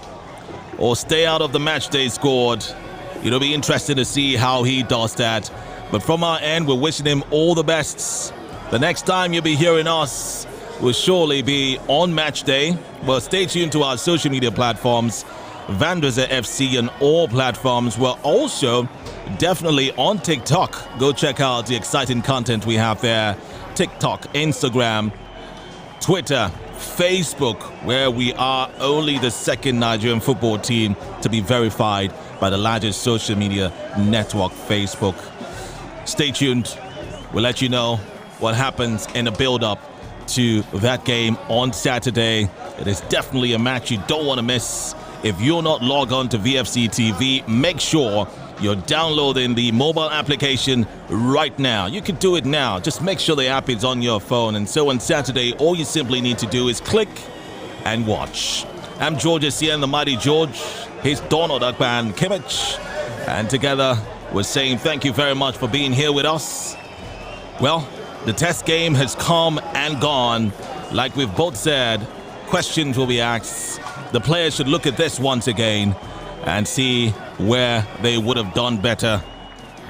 or stay out of the match day scored. It'll be interesting to see how he does that. But from our end, we're wishing him all the best. The next time you'll be hearing us will surely be on match day. Well, stay tuned to our social media platforms, Vandresa FC on all platforms. We're also definitely on TikTok. Go check out the exciting content we have there. TikTok, Instagram, Twitter, Facebook, where we are only the second Nigerian football team to be verified by the largest social media network, Facebook. Stay tuned. We'll let you know what happens in the build-up to that game on Saturday. It is definitely a match you don't want to miss. If you're not logged on to VFC TV, make sure you're downloading the mobile application right now. You can do it now. Just make sure the app is on your phone. And so on Saturday, all you simply need to do is click and watch. I'm George Essien, the mighty George. He's Donald Akpan Kimmich. And together, we're saying thank you very much for being here with us. Well, the test game has come and gone. Like we've both said, questions will be asked. The players should look at this once again and see where they would have done better.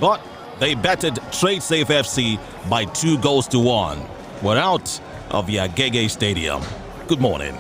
But they battered Trade Safe FC by 2-1. We're out of the Agege Stadium. Good morning.